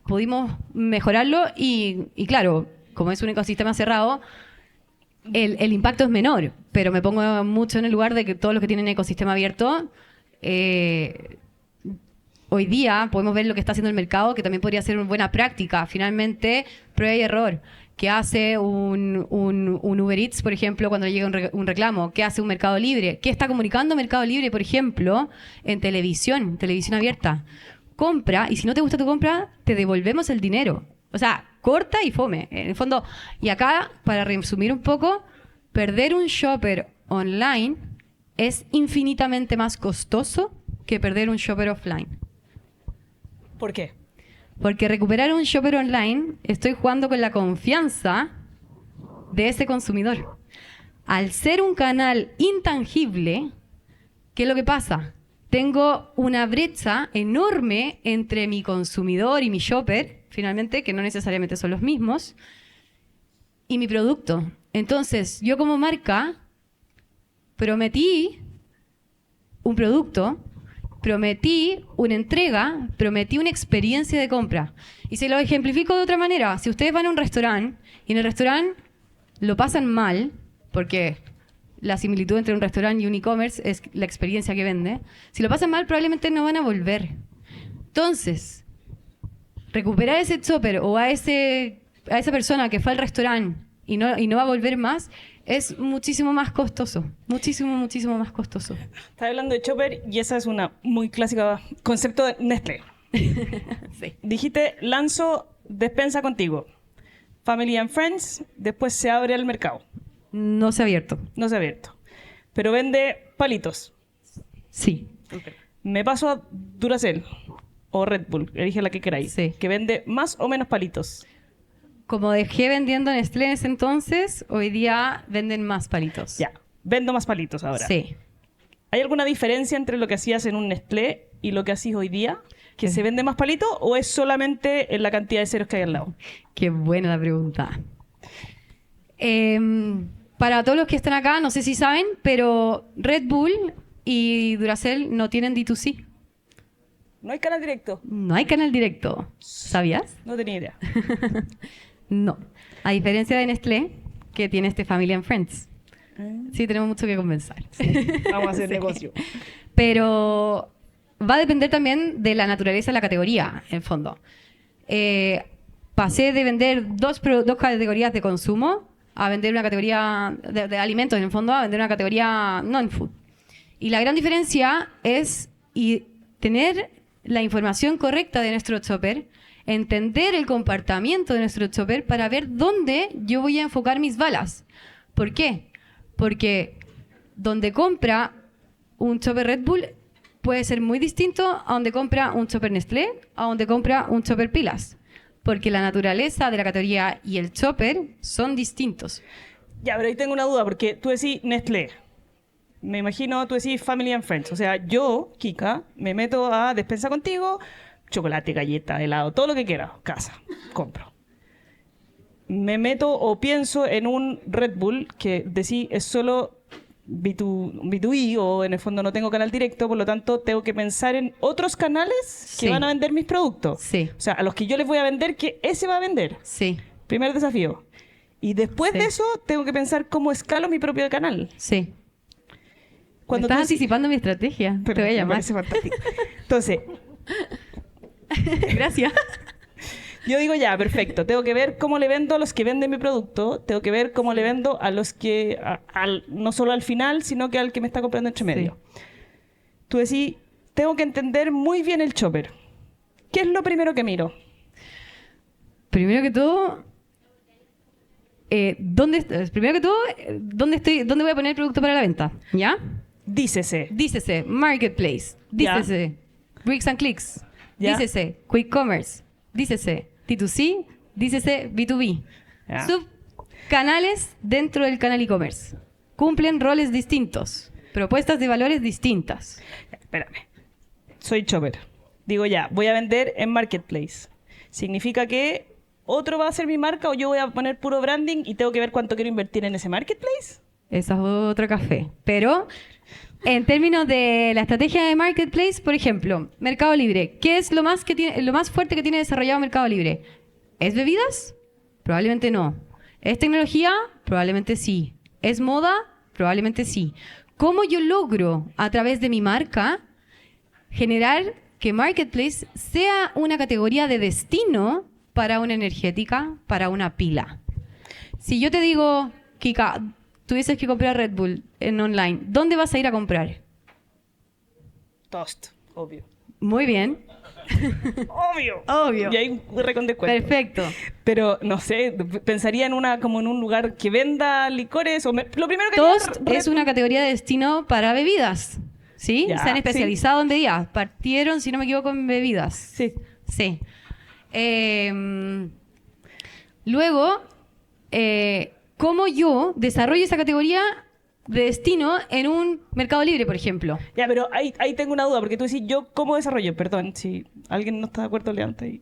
pudimos mejorarlo y claro, como es un ecosistema cerrado, el impacto es menor, pero me pongo mucho en el lugar de que todos los que tienen ecosistema abierto, hoy día podemos ver lo que está haciendo el mercado, que también podría ser una buena práctica, finalmente, prueba y error. ¿Qué hace un Uber Eats, por ejemplo, cuando llega un reclamo? ¿Qué hace un Mercado Libre? ¿Qué está comunicando Mercado Libre, por ejemplo, en televisión abierta? Compra, y si no te gusta tu compra, te devolvemos el dinero. O sea, corta y fome. En el fondo, y acá, para resumir un poco, perder un shopper online es infinitamente más costoso que perder un shopper offline. ¿Por qué? Porque recuperar un shopper online, estoy jugando con la confianza de ese consumidor. Al ser un canal intangible, ¿qué es lo que pasa? Tengo una brecha enorme entre mi consumidor y mi shopper, finalmente, que no necesariamente son los mismos, y mi producto. Entonces, yo como marca prometí un producto, prometí una entrega, prometí una experiencia de compra. Y se lo ejemplifico de otra manera. Si ustedes van a un restaurante y en el restaurante lo pasan mal, porque la similitud entre un restaurante y un e-commerce es la experiencia que vende, si lo pasan mal probablemente no van a volver. Entonces, recuperar ese shopper o a esa persona que fue al restaurante y no va a volver más es muchísimo más costoso. Muchísimo más costoso. Estás hablando de Chopper y esa es una muy clásica concepto de Nestlé. Sí. Dijiste, lanzo despensa contigo. Family and Friends, después se abre al mercado. No se ha abierto. No se ha abierto. Pero vende palitos. Sí. Me paso a Duracell o Red Bull, elige la que queráis. Sí. Que vende más o menos palitos. Como dejé vendiendo Nestlé en ese entonces, hoy día venden más palitos. Ya, vendo más palitos ahora. Sí. ¿Hay alguna diferencia entre lo que hacías en un Nestlé y lo que hacís hoy día? ¿Que se vende más palito o es solamente en la cantidad de ceros que hay al lado? Qué buena la pregunta. Para todos los que están acá, no sé si saben, pero Red Bull y Duracell no tienen D2C. ¿No hay canal directo? No hay canal directo. ¿Sabías? No tenía idea. No. A diferencia de Nestlé, que tiene este Family and Friends. Sí, tenemos mucho que conversar. Vamos a hacer Sí. negocio. Pero va a depender también de la naturaleza de la categoría, en fondo. Pasé de vender dos categorías de consumo a vender una categoría de alimentos, en el fondo, a vender una categoría non-food. Y la gran diferencia es tener la información correcta de nuestro shopper, entender el comportamiento de nuestro shopper para ver dónde yo voy a enfocar mis balas. ¿Por qué? Porque donde compra un shopper Red Bull puede ser muy distinto a donde compra un shopper Nestlé, a donde compra un shopper Pilas. Porque la naturaleza de la categoría y el shopper son distintos. Ya, pero ahí tengo una duda, porque tú decís Nestlé. Me imagino, tú decís Family and Friends. O sea, yo, Kika, me meto a Despensa Contigo, chocolate, galleta, helado, todo lo que quiera, casa, compro. Me meto o pienso en un Red Bull que decís es solo B2B o en el fondo no tengo canal directo, por lo tanto tengo que pensar en otros canales que Sí. van a vender mis productos. Sí. O sea, a los que yo les voy a vender, que ese va a vender. Sí, Primer desafío. Y después Sí. de eso, tengo que pensar cómo escalo mi propio canal. sí. Cuando Estás tú decís- anticipando mi estrategia. Pero Te voy a me llamar. parece fantástico. Entonces, Gracias. yo digo ya, perfecto. Tengo que ver cómo le vendo a los que venden mi producto. Tengo que ver cómo le vendo a los que, no solo al final, sino que al que me está comprando entre medio. Tú decís, tengo que entender muy bien el shopper. ¿Qué es lo primero que miro? Primero que todo, ¿dónde voy a poner el producto para la venta? ¿Ya? Dícese. Dícese Marketplace, Ya. dícese Bricks and Clicks, Ya. dícese Quick Commerce, dícese D2C, dícese B2B. Ya. Subcanales dentro del canal e-commerce. Cumplen roles distintos, propuestas de valores distintas. Espérame. Soy shopper. Digo ya, voy a vender en Marketplace. ¿Significa que otro va a ser mi marca o yo voy a poner puro branding y tengo que ver cuánto quiero invertir en ese Marketplace? Esa es otro café. Pero en términos de la estrategia de Marketplace, por ejemplo, Mercado Libre, ¿qué es lo más fuerte que tiene desarrollado Mercado Libre? ¿Es bebidas? Probablemente no. ¿Es tecnología? Probablemente sí. ¿Es moda? Probablemente sí. ¿Cómo yo logro, a través de mi marca, generar que Marketplace sea una categoría de destino para una energética, para una pila? Si yo te digo, Kika, tuvieses que comprar Red Bull en online, ¿dónde vas a ir a comprar? Toast, obvio. Muy bien. Obvio. Obvio. Y hay un con descuento. Perfecto. Pero no sé, pensaría en como en un lugar que venda licores o lo primero que Toast haría es una categoría de destino para bebidas. ¿Sí? Ya, Se han especializado en bebidas. Partieron, si no me equivoco, en bebidas. Sí. Sí. Luego, ¿cómo yo desarrollo esa categoría de destino en un Mercado Libre, por ejemplo? Ya, pero ahí tengo una duda, porque tú decís, yo cómo desarrollo, perdón, si alguien no está de acuerdo, levanta ahí.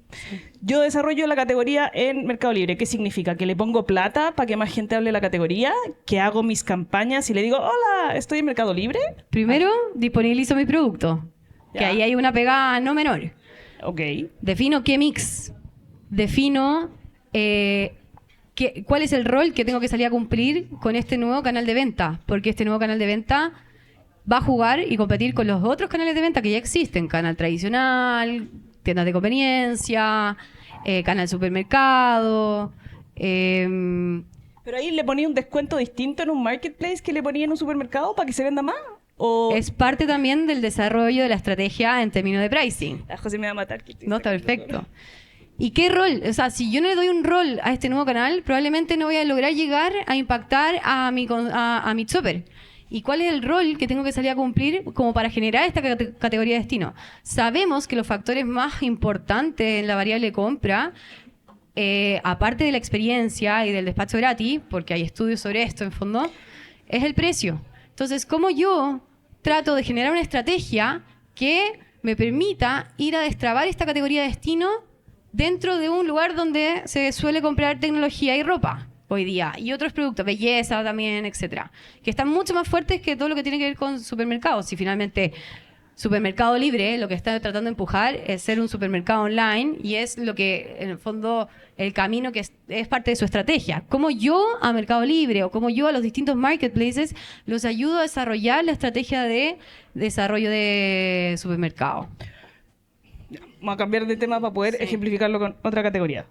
Yo desarrollo la categoría en Mercado Libre. ¿Qué significa? ¿Que le pongo plata para que más gente hable de la categoría? ¿Que hago mis campañas y le digo, hola, estoy en Mercado Libre? Primero, disponibilizo mi producto. Que Ya. ahí hay una pegada no menor. Ok. Defino qué mix. Defino cuál es el rol que tengo que salir a cumplir con este nuevo canal de venta. Porque este nuevo canal de venta va a jugar y competir con los otros canales de venta que ya existen. Canal tradicional, tiendas de conveniencia, canal supermercado. ¿Pero ahí le ponía un descuento distinto en un marketplace que le ponía en un supermercado para que se venda más? ¿O Es parte también del desarrollo de la estrategia en términos de pricing. la José me va a matar? Que estoy No, está sacando perfecto. todo. ¿Y qué rol? O sea, si yo no le doy un rol a este nuevo canal, probablemente no voy a lograr llegar a impactar a mi shopper. ¿Y cuál es el rol que tengo que salir a cumplir como para generar esta categoría de destino? Sabemos que los factores más importantes en la variable compra, aparte de la experiencia y del despacho gratis, porque hay estudios sobre esto en fondo, es el precio. Entonces, ¿cómo yo trato de generar una estrategia que me permita ir a destrabar esta categoría de destino dentro de un lugar donde se suele comprar tecnología y ropa hoy día, y otros productos, belleza también, etcétera, que están mucho más fuertes que todo lo que tiene que ver con supermercados? Y finalmente, Supermercado Libre lo que está tratando de empujar es ser un supermercado online, y es lo que, en el fondo, el camino que es parte de su estrategia. Cómo yo a Mercado Libre o cómo yo a los distintos marketplaces los ayudo a desarrollar la estrategia de desarrollo de supermercado. Vamos a cambiar de tema para poder Sí. ejemplificarlo con otra categoría.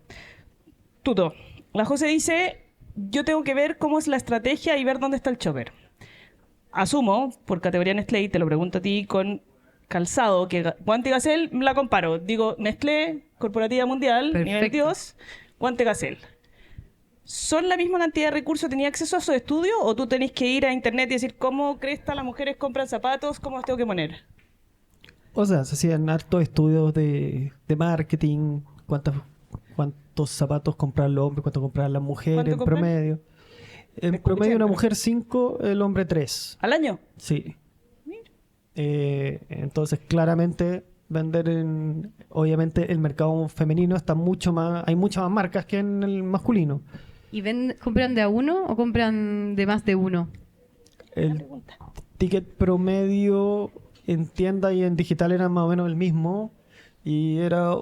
Tuto. La José dice, yo tengo que ver cómo es la estrategia y ver dónde está el chopper. Asumo, por categoría Nestlé, y te lo pregunto a ti con calzado, que guante Gazelle la comparo. Digo, Nestlé, Corporativa Mundial, nivel Perfecto. Dios, guante Gazelle. ¿Son la misma cantidad de recursos? ¿Tenía acceso a esos estudios? ¿O tú tenés que ir a internet y decir cómo cresta las mujeres compran zapatos? ¿Cómo los tengo que poner? O sea, se hacían hartos estudios de marketing, cuántos zapatos compraban los hombres, cuántos compraban las mujeres ¿Cuánto en compran? promedio. En Escuché, promedio una pero- mujer 5, el hombre 3. ¿Al año? Sí. Entonces, claramente, obviamente, el mercado femenino está mucho más, hay muchas más marcas que en el masculino. ¿Y compran de a uno o compran de más de uno? El Pregunta. ticket promedio en tienda y en digital era más o menos el mismo y era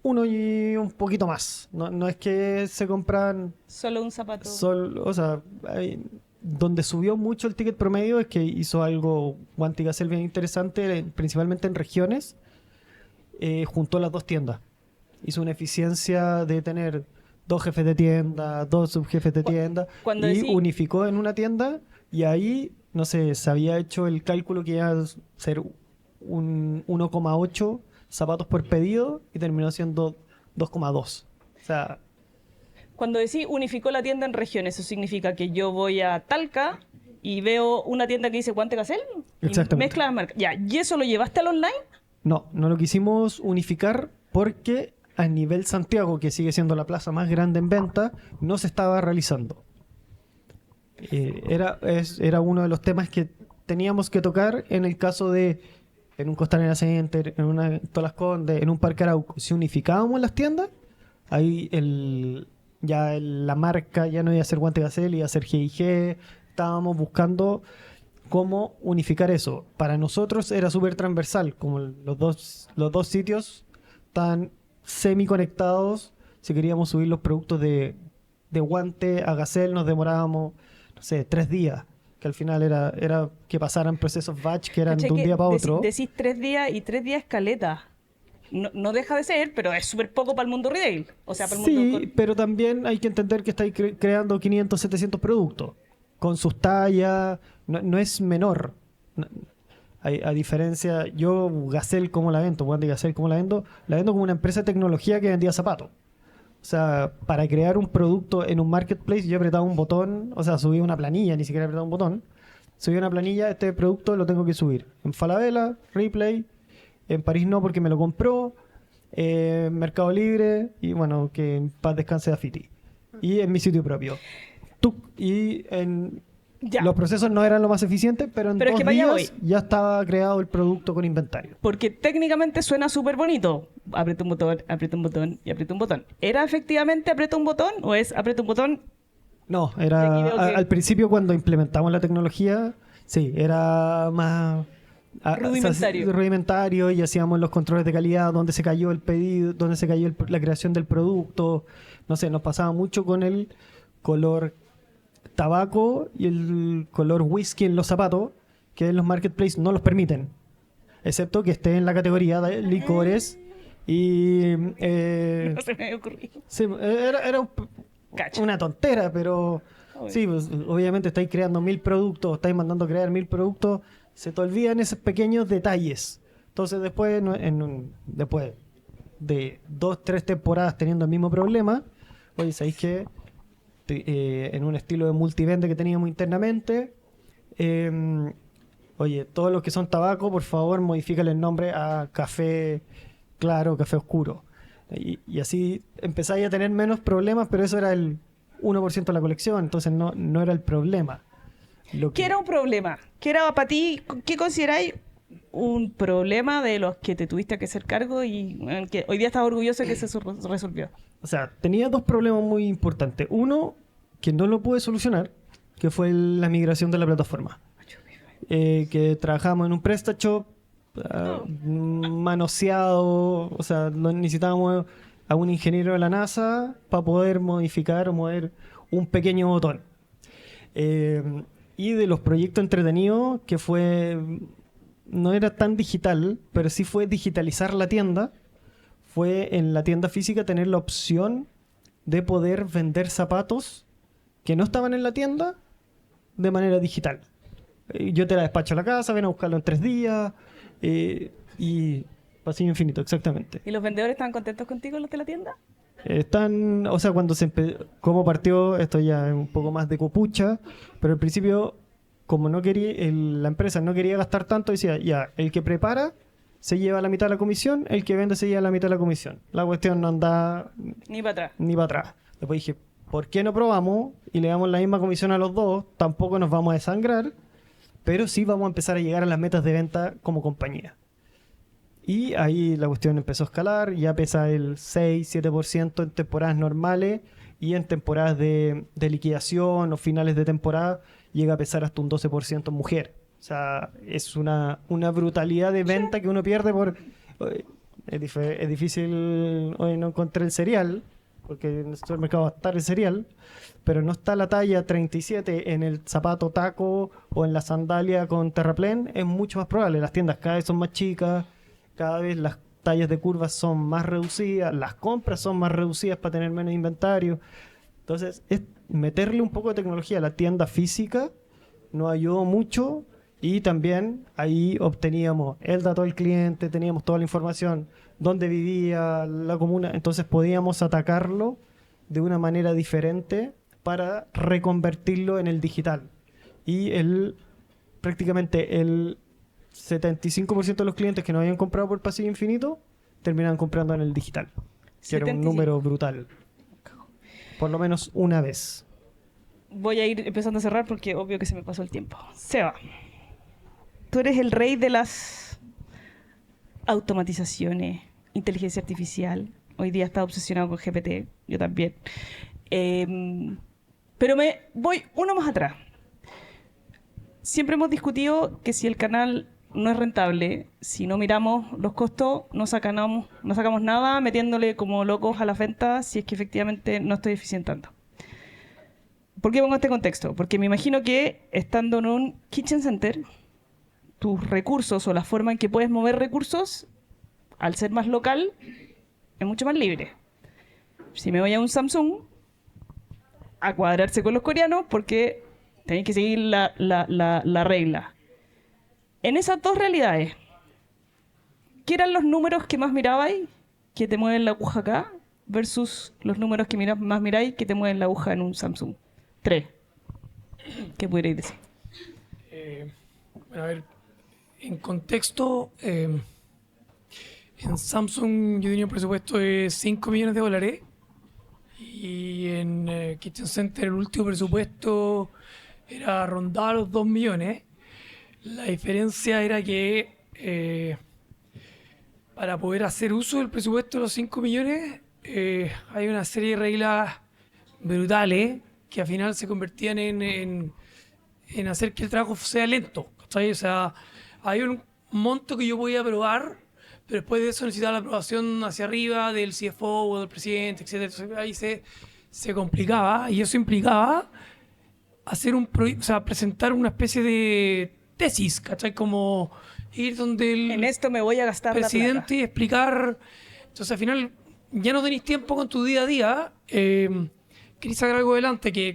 uno y un poquito más. No es que se compran Solo un zapato. o sea, donde subió mucho el ticket promedio es que hizo algo Guanti Gazelle bien interesante, principalmente en regiones, juntó las dos tiendas. Hizo una eficiencia de tener 2 jefes de tienda, 2 subjefes de tienda, cuando y decí- unificó en una tienda, y ahí, no sé, se había hecho el cálculo que iba a ser un 1,8 zapatos por pedido, y terminó siendo 2,2. O sea, Cuando decís unificó la tienda en regiones, eso significa que yo voy a Talca y veo una tienda que dice Guante Gazelle y Exactamente. mezcla las marcas. Ya, ¿y eso lo llevaste al online? no lo quisimos unificar porque a nivel Santiago, que sigue siendo la plaza más grande en venta, no se estaba realizando. Era uno de los temas que teníamos que tocar en el caso de en un Costanera Center, en una Todas Las Condes, en un Parque Arauco. Si unificábamos las tiendas, ahí la marca ya no iba a ser Guante Gazelle, iba a ser G&G. Estábamos buscando cómo unificar eso. Para nosotros era súper transversal, como los dos sitios están semi conectados. Si queríamos subir los productos de Guante a Gazelle nos demorábamos, no sé, 3 días, que al final era que pasaran procesos batch que eran ¿Cachai? de un Que día para otro. Decís 3 días y 3 días escaleta. No deja de ser, pero es súper poco para el mundo retail. O sea, para el mundo... Sí, pero también hay que entender que estáis creando 500, 700 productos con sus tallas, no es menor. A diferencia, yo Gazelle como la vendo, Guante Gazelle como la vendo como una empresa de tecnología que vendía zapatos. O sea, para crear un producto en un marketplace yo apretaba un botón, o sea, subía una planilla, ni siquiera apretaba un botón. Subía una planilla, este producto lo tengo que subir en Falabella, Ripley, en París no porque me lo compró, Mercado Libre y bueno, que en paz descanse Dafiti. Y en mi sitio propio. Ya. Los procesos no eran lo más eficientes, pero en Pero es 2 que para allá días ya estaba creado el producto con inventario. Porque técnicamente suena súper bonito. Aprieta un botón, aprieta un botón y aprieta un botón. ¿Era efectivamente aprieta un botón o es aprieta un botón? No, Y aquí veo que- al principio cuando implementamos la tecnología, sí, era más Rudimentario. rudimentario y hacíamos los controles de calidad, dónde se cayó el pedido, dónde se cayó la creación del producto. No sé, nos pasaba mucho con el color tabaco y el color whisky en los zapatos, que en los marketplaces no los permiten, excepto que esté en la categoría de licores y No se me había ocurrido. sí, era Cacho. una tontera, pero Obvio. sí, pues, obviamente estáis creando 1000 productos, estáis mandando a crear 1000 productos, se te olvidan esos pequeños detalles. Entonces después, después de 2-3 temporadas teniendo el mismo problema, oye, ¿sabéis qué? En un estilo de multivende que teníamos internamente, oye, todos los que son tabaco, por favor, modifícale el nombre a café claro, café oscuro. Y así empezáis a tener menos problemas, pero eso era el 1% de la colección, entonces no era el problema. ¿Qué era un problema? ¿Qué era para ti? ¿Qué consideráis un problema de los que te tuviste que hacer cargo y que hoy día estás orgulloso de que se resolvió? O sea, tenía 2 problemas muy importantes. Uno, que no lo pude solucionar, que fue la migración de la plataforma. Que trabajamos en un PrestaShop manoseado, o sea, necesitábamos a un ingeniero de la NASA para poder modificar o mover un pequeño botón. Y de los proyectos entretenidos, que no era tan digital, pero sí fue digitalizar la tienda, fue en la tienda física tener la opción de poder vender zapatos que no estaban en la tienda de manera digital. Yo te la despacho a la casa, ven a buscarlo en 3 días y pasillo infinito, exactamente. ¿Y los vendedores estaban contentos contigo, los de la tienda? Están, o sea, cuando como partió, esto ya es un poco más de copucha, pero al principio, como no quería, la empresa no quería gastar tanto, decía, ya, el que prepara se lleva la mitad de la comisión, el que vende se lleva la mitad de la comisión. La cuestión no anda Ni para atrás. ni para atrás. Después dije, ¿por qué no probamos y le damos la misma comisión a los dos? Tampoco nos vamos a desangrar, pero sí vamos a empezar a llegar a las metas de venta como compañía. Y ahí la cuestión empezó a escalar, ya pesa el 6-7% en temporadas normales y en temporadas de liquidación o finales de temporada llega a pesar hasta un 12% en mujer. O sea, es una brutalidad de venta que uno pierde por... Es difícil hoy no encontrar el cereal, porque en el supermercado va a estar el cereal, pero no está la talla 37 en el zapato taco o en la sandalia con terraplén, es mucho más probable. Las tiendas cada vez son más chicas, cada vez las tallas de curvas son más reducidas, las compras son más reducidas para tener menos inventario. Entonces, es meterle un poco de tecnología a la tienda física nos ayudó mucho y también ahí obteníamos el dato del cliente, teníamos toda la información, dónde vivía la comuna, entonces podíamos atacarlo de una manera diferente para reconvertirlo en el digital. Y prácticamente el 75% de los clientes que no habían comprado por pasillo infinito terminaban comprando en el digital, que era un 75. número brutal. Por lo menos una vez. Voy a ir empezando a cerrar porque obvio que se me pasó el tiempo. Seba, tú eres el rey de las automatizaciones, inteligencia artificial. Hoy día estás obsesionado con GPT, yo también. Pero me voy uno más atrás. Siempre hemos discutido que si el canal no es rentable, si no miramos los costos, no sacamos nada metiéndole como locos a las ventas si es que efectivamente no estoy eficientando. ¿Por qué pongo este contexto? Porque me imagino que estando en un kitchen center, tus recursos o la forma en que puedes mover recursos, al ser más local, es mucho más libre. Si me voy a un Samsung, a cuadrarse con los coreanos porque tenéis que seguir la regla. En esas dos realidades, ¿qué eran los números que más mirabais que te mueven la aguja acá versus los números que más miráis que te mueven la aguja en un Samsung? 3. ¿Qué podríais decir? Bueno, a ver, en contexto, en Samsung yo tenía un presupuesto de $5 millones y en Kitchen Center el último presupuesto era rondar los 2 millones. La diferencia era que para poder hacer uso del presupuesto de los 5 millones hay una serie de reglas brutales que al final se convertían en hacer que el trabajo sea lento, ¿cachai? O sea, hay un monto que yo podía aprobar, pero después de eso necesitaba la aprobación hacia arriba del CFO o del presidente, etcétera. Entonces ahí se complicaba y eso implicaba hacer presentar una especie de tesis, ¿cachai? Como ir donde el En esto me voy a gastar la presidente plata. y explicar. Entonces al final ya no tenéis tiempo con tu día a día. Querés sacar algo adelante que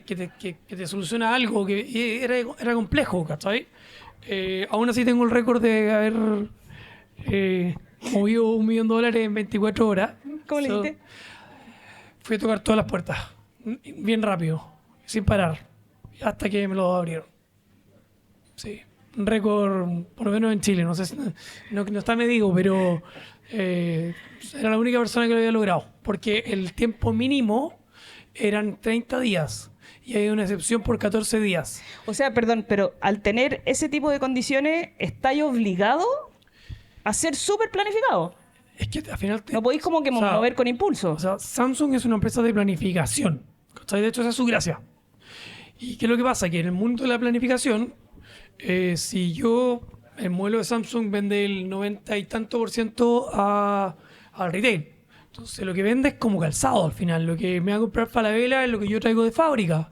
te soluciona algo que era complejo, ¿cachai? Aún así tengo el récord de haber movido $1 millón en 24 horas. ¿Cómo le dijiste? Fui a tocar todas las puertas, bien rápido, sin parar, hasta que me lo abrieron. Sí, un récord, por lo menos en Chile, no sé, no está medido, pero era la única persona que lo había logrado, porque el tiempo mínimo eran 30 días y hay una excepción por 14 días. O sea, perdón, pero al tener ese tipo de condiciones, ¿estáis obligado a ser súper planificado? Es que al final No podéis como que mover con impulso. O sea, Samsung es una empresa de planificación, ¿cachai? De hecho, esa es su gracia. ¿Y qué es lo que pasa? Que en el mundo de la planificación, si el modelo de Samsung vende el 90 y tanto % al retail. Entonces lo que vende es como calzado al final. Lo que me va a comprar Falabella es lo que yo traigo de fábrica.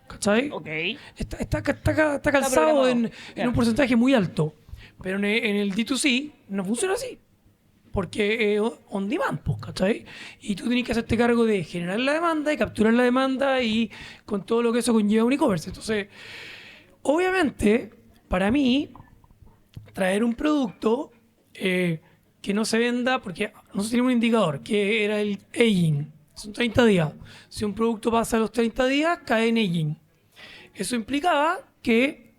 ¿Cachai? Ok. Está calzado programado. en Ya. un porcentaje muy alto. Pero en el D2C no funciona así. porque on demand, pues, ¿cachai? Y tú tienes que hacerte cargo de generar la demanda y capturar la demanda y con todo lo que eso conlleva un e-commerce. Entonces, obviamente, para mí, traer un producto que no se venda, porque nosotros tenemos un indicador, que era el aging, son 30 días. Si un producto pasa los 30 días, cae en aging. Eso implicaba que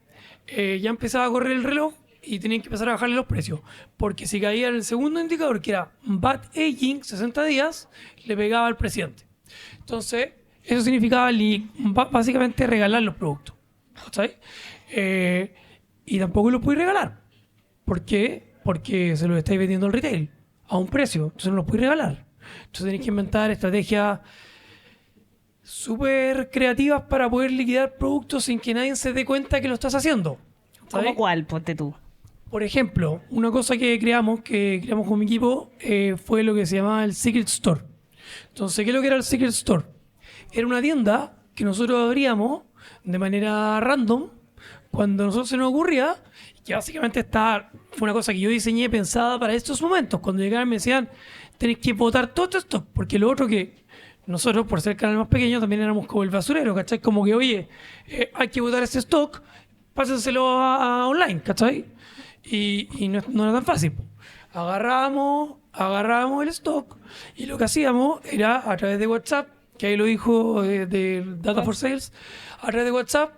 ya empezaba a correr el reloj y tenían que empezar a bajarle los precios. Porque si caía en el segundo indicador, que era bad aging, 60 días, le pegaba al presidente. Entonces, eso significaba básicamente regalar los productos. ¿Sabes? Y tampoco los podéis regalar. ¿Por qué? Porque se los estáis vendiendo al retail a un precio. Entonces no los podéis regalar. Entonces tenéis que inventar estrategias súper creativas para poder liquidar productos sin que nadie se dé cuenta que lo estás haciendo. ¿Sabes? ¿Cómo cuál? Ponte tú. Por ejemplo, una cosa que creamos con mi equipo, fue lo que se llamaba el Secret Store. Entonces, ¿qué es lo que era el Secret Store? Era una tienda que nosotros abríamos de manera random cuando a nosotros se nos ocurría, que básicamente fue una cosa que yo diseñé pensada para estos momentos. Cuando llegaban me decían, tenés que botar todo esto, porque lo otro que nosotros, por ser el canal más pequeño, también éramos como el basurero, ¿cachai? Como que, oye, hay que botar este stock, pásenselo a online, ¿cachai? Y no era tan fácil. Agarrábamos el stock y lo que hacíamos era a través de WhatsApp, que ahí lo dijo de Data for Sales, a través de WhatsApp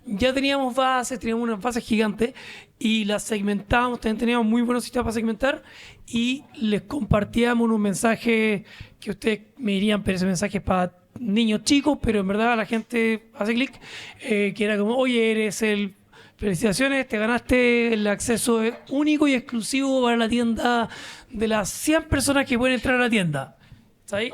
ya teníamos unas bases gigantes y las segmentábamos, también teníamos muy buenos sistemas para segmentar y les compartíamos unos mensajes que ustedes me dirían, pero ese mensaje es para niños chicos, pero en verdad la gente hace clic, que era como, oye, felicitaciones, te ganaste el acceso único y exclusivo para la tienda de las 100 personas que pueden entrar a la tienda. ¿Sabes?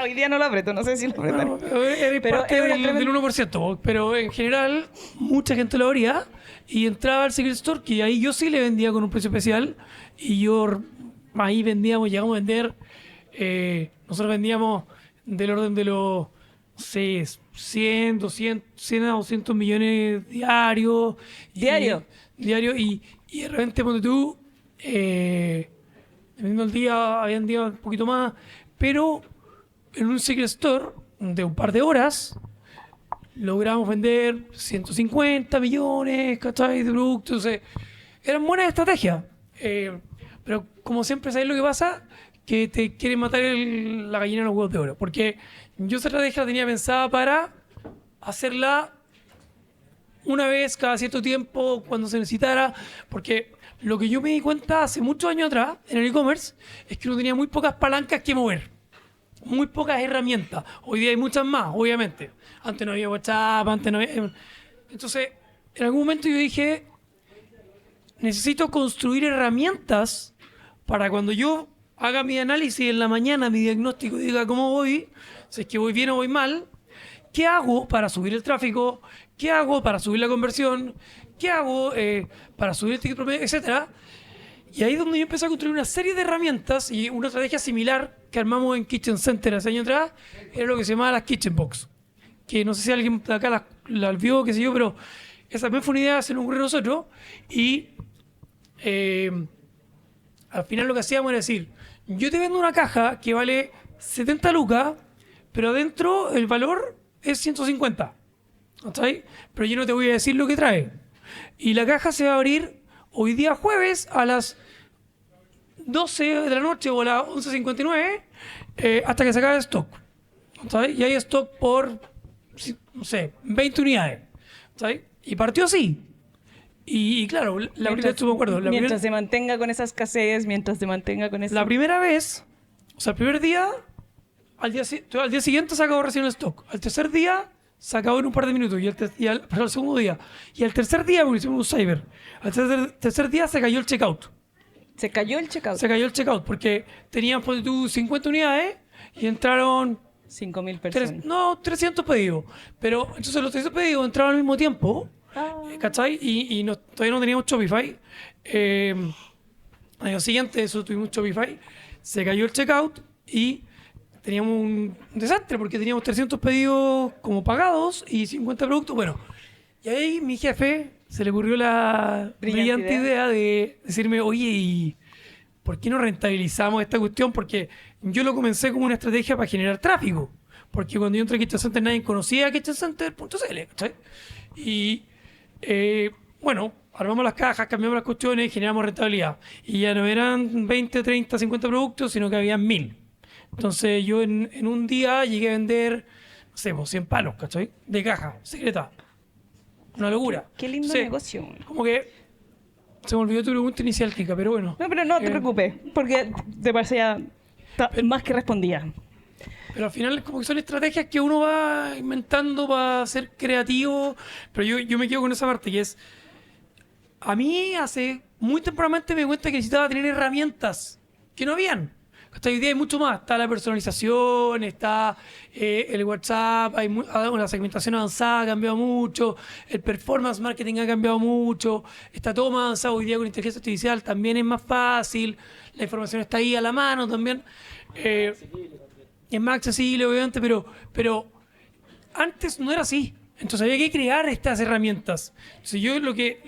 Hoy día no lo aprieto, no sé si lo apretaré. No, eres Pero parte es una del tremenda- 1%, pero en general mucha gente lo abría y entraba al Secret Store, que ahí yo sí le vendía con un precio especial y yo ahí llegamos a vender, nosotros vendíamos del orden de los, no sé, 100 a 200 millones diarios. ¿Diario? Diario y de repente, ponte tú, dependiendo del día, habían días un poquito más, pero en un Secret Store de un par de horas logramos vender 150 millones, ¿cachai? De productos. Eran buenas estrategias. Pero como siempre, ¿sabes lo que pasa? Que te quieren matar la gallina en los huevos de oro. Porque yo esa estrategia la tenía pensada para hacerla una vez cada cierto tiempo, cuando se necesitara. Porque lo que yo me di cuenta hace muchos años atrás en el e-commerce es que uno tenía muy pocas palancas que mover. Muy pocas herramientas. Hoy día hay muchas más, obviamente. Antes no había WhatsApp, antes no había... Entonces, en algún momento yo dije, necesito construir herramientas para cuando yo haga mi análisis en la mañana, mi diagnóstico, y diga cómo voy, si es que voy bien o voy mal, ¿qué hago para subir el tráfico? ¿Qué hago para subir la conversión? ¿Qué hago para subir el ticket promedio? Etcétera. Y ahí es donde yo empecé a construir una serie de herramientas y una estrategia similar que armamos en Kitchen Center hace años atrás, era lo que se llamaba las Kitchen Box. Que no sé si alguien de acá las vio, qué sé yo, pero esa también fue una idea que se nos ocurrió a nosotros. Y al final lo que hacíamos era decir, yo te vendo una caja que vale 70 lucas, pero adentro el valor es 150. ¿Sabes? Pero yo no te voy a decir lo que trae. Y la caja se va a abrir hoy día jueves a las 12 de la noche o a las 11:59 hasta que se acabe el stock. ¿Sabes? Y hay stock por, no sé, 20 unidades. ¿Sabes? Y partió así. Y claro, la primera, estuve de acuerdo. Mientras se mantenga con esa escasez, mientras se mantenga con esa... La primera vez, o sea, el primer día, al día siguiente se acabó recién el stock. Al tercer día se acabó en un par de minutos. Pero al segundo día. Y al tercer día, porque hicimos un cyber, al tercer día se cayó el checkout. Se cayó el checkout. Se cayó el checkout porque tenían, ponte tú, 50 unidades y entraron 5.000 personas. 300 pedidos. Pero entonces los 300 pedidos entraron al mismo tiempo. ¿Cachai? Y todavía no teníamos Shopify. Al año siguiente eso tuvimos Shopify. Se cayó el checkout y teníamos un desastre porque teníamos 300 pedidos como pagados y 50 productos. Bueno, y ahí mi jefe se le ocurrió la brillante idea de decirme, oye, ¿y por qué no rentabilizamos esta cuestión? Porque yo lo comencé como una estrategia para generar tráfico. Porque cuando yo entré a Kitchen Center nadie conocía kitchencenter.cl, ¿cachai? Y bueno, armamos las cajas, cambiamos las cuestiones y generamos rentabilidad. Y ya no eran 20, 30, 50 productos, sino que habían 1000. Entonces yo en un día llegué a vender, no sé, 100 palos, ¿cachai? De caja, secreta. Una locura. Qué lindo Sí, negocio. como que se me olvidó tu pregunta inicial, Kika, pero bueno. No, pero no te preocupes, porque te parece ya más que respondía. Pero al final como que son estrategias que uno va inventando para ser creativo. Pero yo me quedo con esa parte que es... A mí hace muy tempranamente me di cuenta que necesitaba tener herramientas que no habían. Hasta hoy día hay mucho más. Está la personalización, está el WhatsApp, hay la segmentación avanzada ha cambiado mucho, el performance marketing ha cambiado mucho, está todo más avanzado hoy día con inteligencia artificial, también es más fácil, la información está ahí a la mano también. Es más accesible, obviamente, pero antes no era así. Entonces había que crear estas herramientas. Entonces yo lo que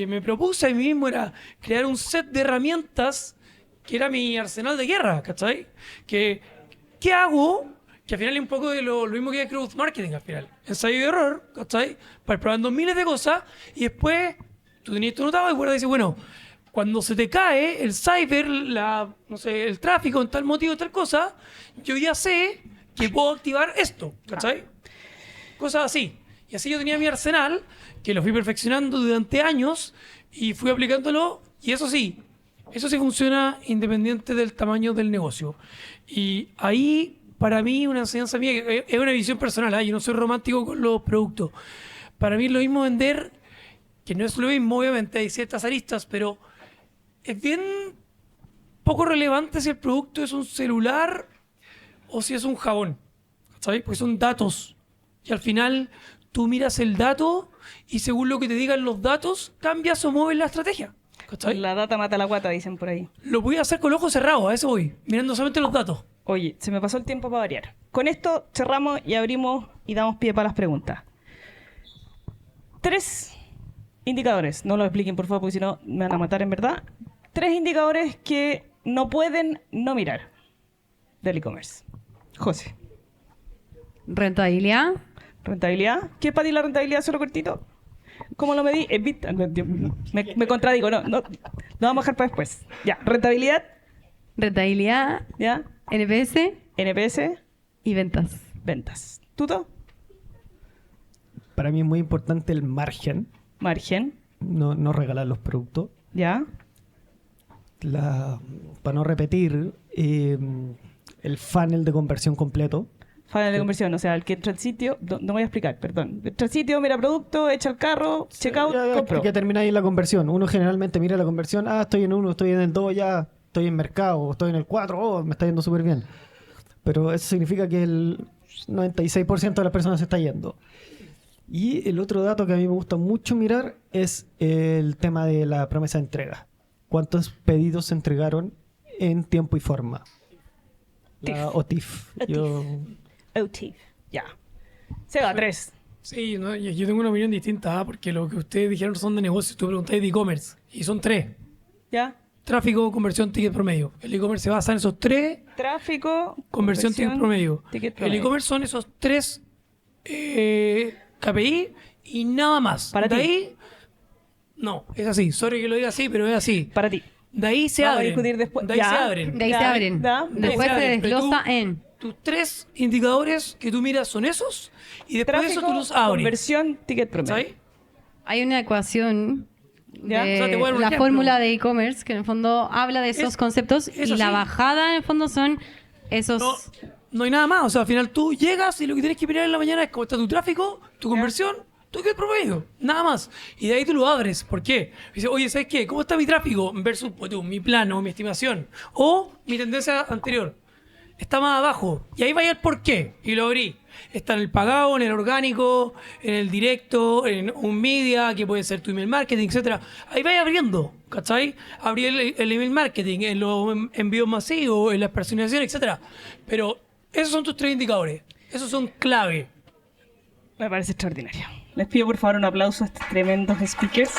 me propuse a mí mismo era crear un set de herramientas que era mi arsenal de guerra, ¿cachai? ¿Qué hago? Que al final es un poco de lo mismo que es growth marketing al final. Ensayo y error, ¿cachai? Para ir probando miles de cosas y después tú tenías tu notado y después dices, bueno, cuando se te cae el cyber, no sé, el tráfico en tal motivo, tal cosa, yo ya sé que puedo activar esto, ¿cachai? Cosas así. Y así yo tenía mi arsenal, que lo fui perfeccionando durante años y fui aplicándolo. Y eso sí funciona independiente del tamaño del negocio. Y ahí, para mí, una enseñanza mía, que es una visión personal, yo no soy romántico con los productos. Para mí es lo mismo vender, que no es lo mismo, obviamente, hay ciertas aristas, pero es bien poco relevante si el producto es un celular o si es un jabón, ¿sabes? Porque son datos. Y al final tú miras el dato y según lo que te digan los datos, cambias o mueves la estrategia. ¿Cachai? La data mata la guata, dicen por ahí. Lo voy a hacer con los ojos cerrados, a eso voy, mirando solamente los datos. Oye, se me pasó el tiempo para variar. Con esto cerramos y abrimos y damos pie para las preguntas. 3 indicadores, no lo expliquen por favor porque si no me van a matar en verdad. 3 indicadores que no pueden no mirar del e-commerce. José. Rentabilidad. Rentabilidad. ¿Qué es para ti la rentabilidad? Solo cortito. ¿Cómo lo medí? Me contradigo. No, lo vamos a dejar para después. Ya. Rentabilidad. Rentabilidad. Ya. NPS. NPS. Y ventas. Ventas. ¿Tuto? Para mí es muy importante el margen, Margen. no regalar los productos. Ya. Para no repetir, el funnel de conversión completo. Funnel de conversión, o sea, el que entra al sitio, no voy a explicar, perdón. Entra al sitio, mira producto, echa el carro, checkout, compro. Que termina ahí la conversión. Uno generalmente mira la conversión, estoy en 1, estoy en el 2, ya estoy en mercado, estoy en el 4, me está yendo súper bien. Pero eso significa que el 96% de las personas se está yendo. Y el otro dato que a mí me gusta mucho mirar es el tema de la promesa de entrega. ¿Cuántos pedidos se entregaron en tiempo y forma? La OTIF. OTIF. Ya. Seba, 3. Sí, no, yo tengo una opinión distinta, porque lo que ustedes dijeron son de negocio, tú preguntáis de e-commerce, y son 3. ¿Ya? Tráfico, conversión, ticket promedio. El e-commerce se basa en esos 3. Tráfico, Conversión, ticket promedio. Ticket El promedio. e-commerce son esos 3 KPI y nada más. Para de ti. ahí, no, es así. Sorry que lo diga así, pero es así. Para ti. De ahí se Vamos a abren. discutir después. De ahí Ya. se abren. De ahí Ya, se abren. ya. Después se se abren, pero desglosa tú- en Tus 3 indicadores que tú miras son esos y después de Tráfico, eso tú los abres. conversión, ticket promedio. ¿Sabes? hay una ecuación Ya. de O sea, te voy a dar un la ejemplo. fórmula de e-commerce que en el fondo habla de esos Es- conceptos es y la así. bajada en el fondo son esos No hay nada más. O sea, al final tú llegas y lo que tienes que mirar en la mañana es cómo está tu tráfico, tu conversión, tu ticket promedio. Nada más. Y de ahí tú lo abres. ¿Por qué? Dices, oye, ¿sabes qué? ¿Cómo está mi tráfico versus mi plano, mi estimación? O mi tendencia anterior. Está más abajo. Y ahí va a ir por qué. Y lo abrí. Está en el pagado, en el orgánico, en el directo, en un media, que puede ser tu email marketing, etcétera. Ahí vais abriendo, ¿cachai? Abrí el email marketing, en los envíos masivos, en las personalizaciones, etcétera. Pero esos son tus 3 indicadores. Esos son clave. Me parece extraordinario. Les pido por favor un aplauso a estos tremendos speakers.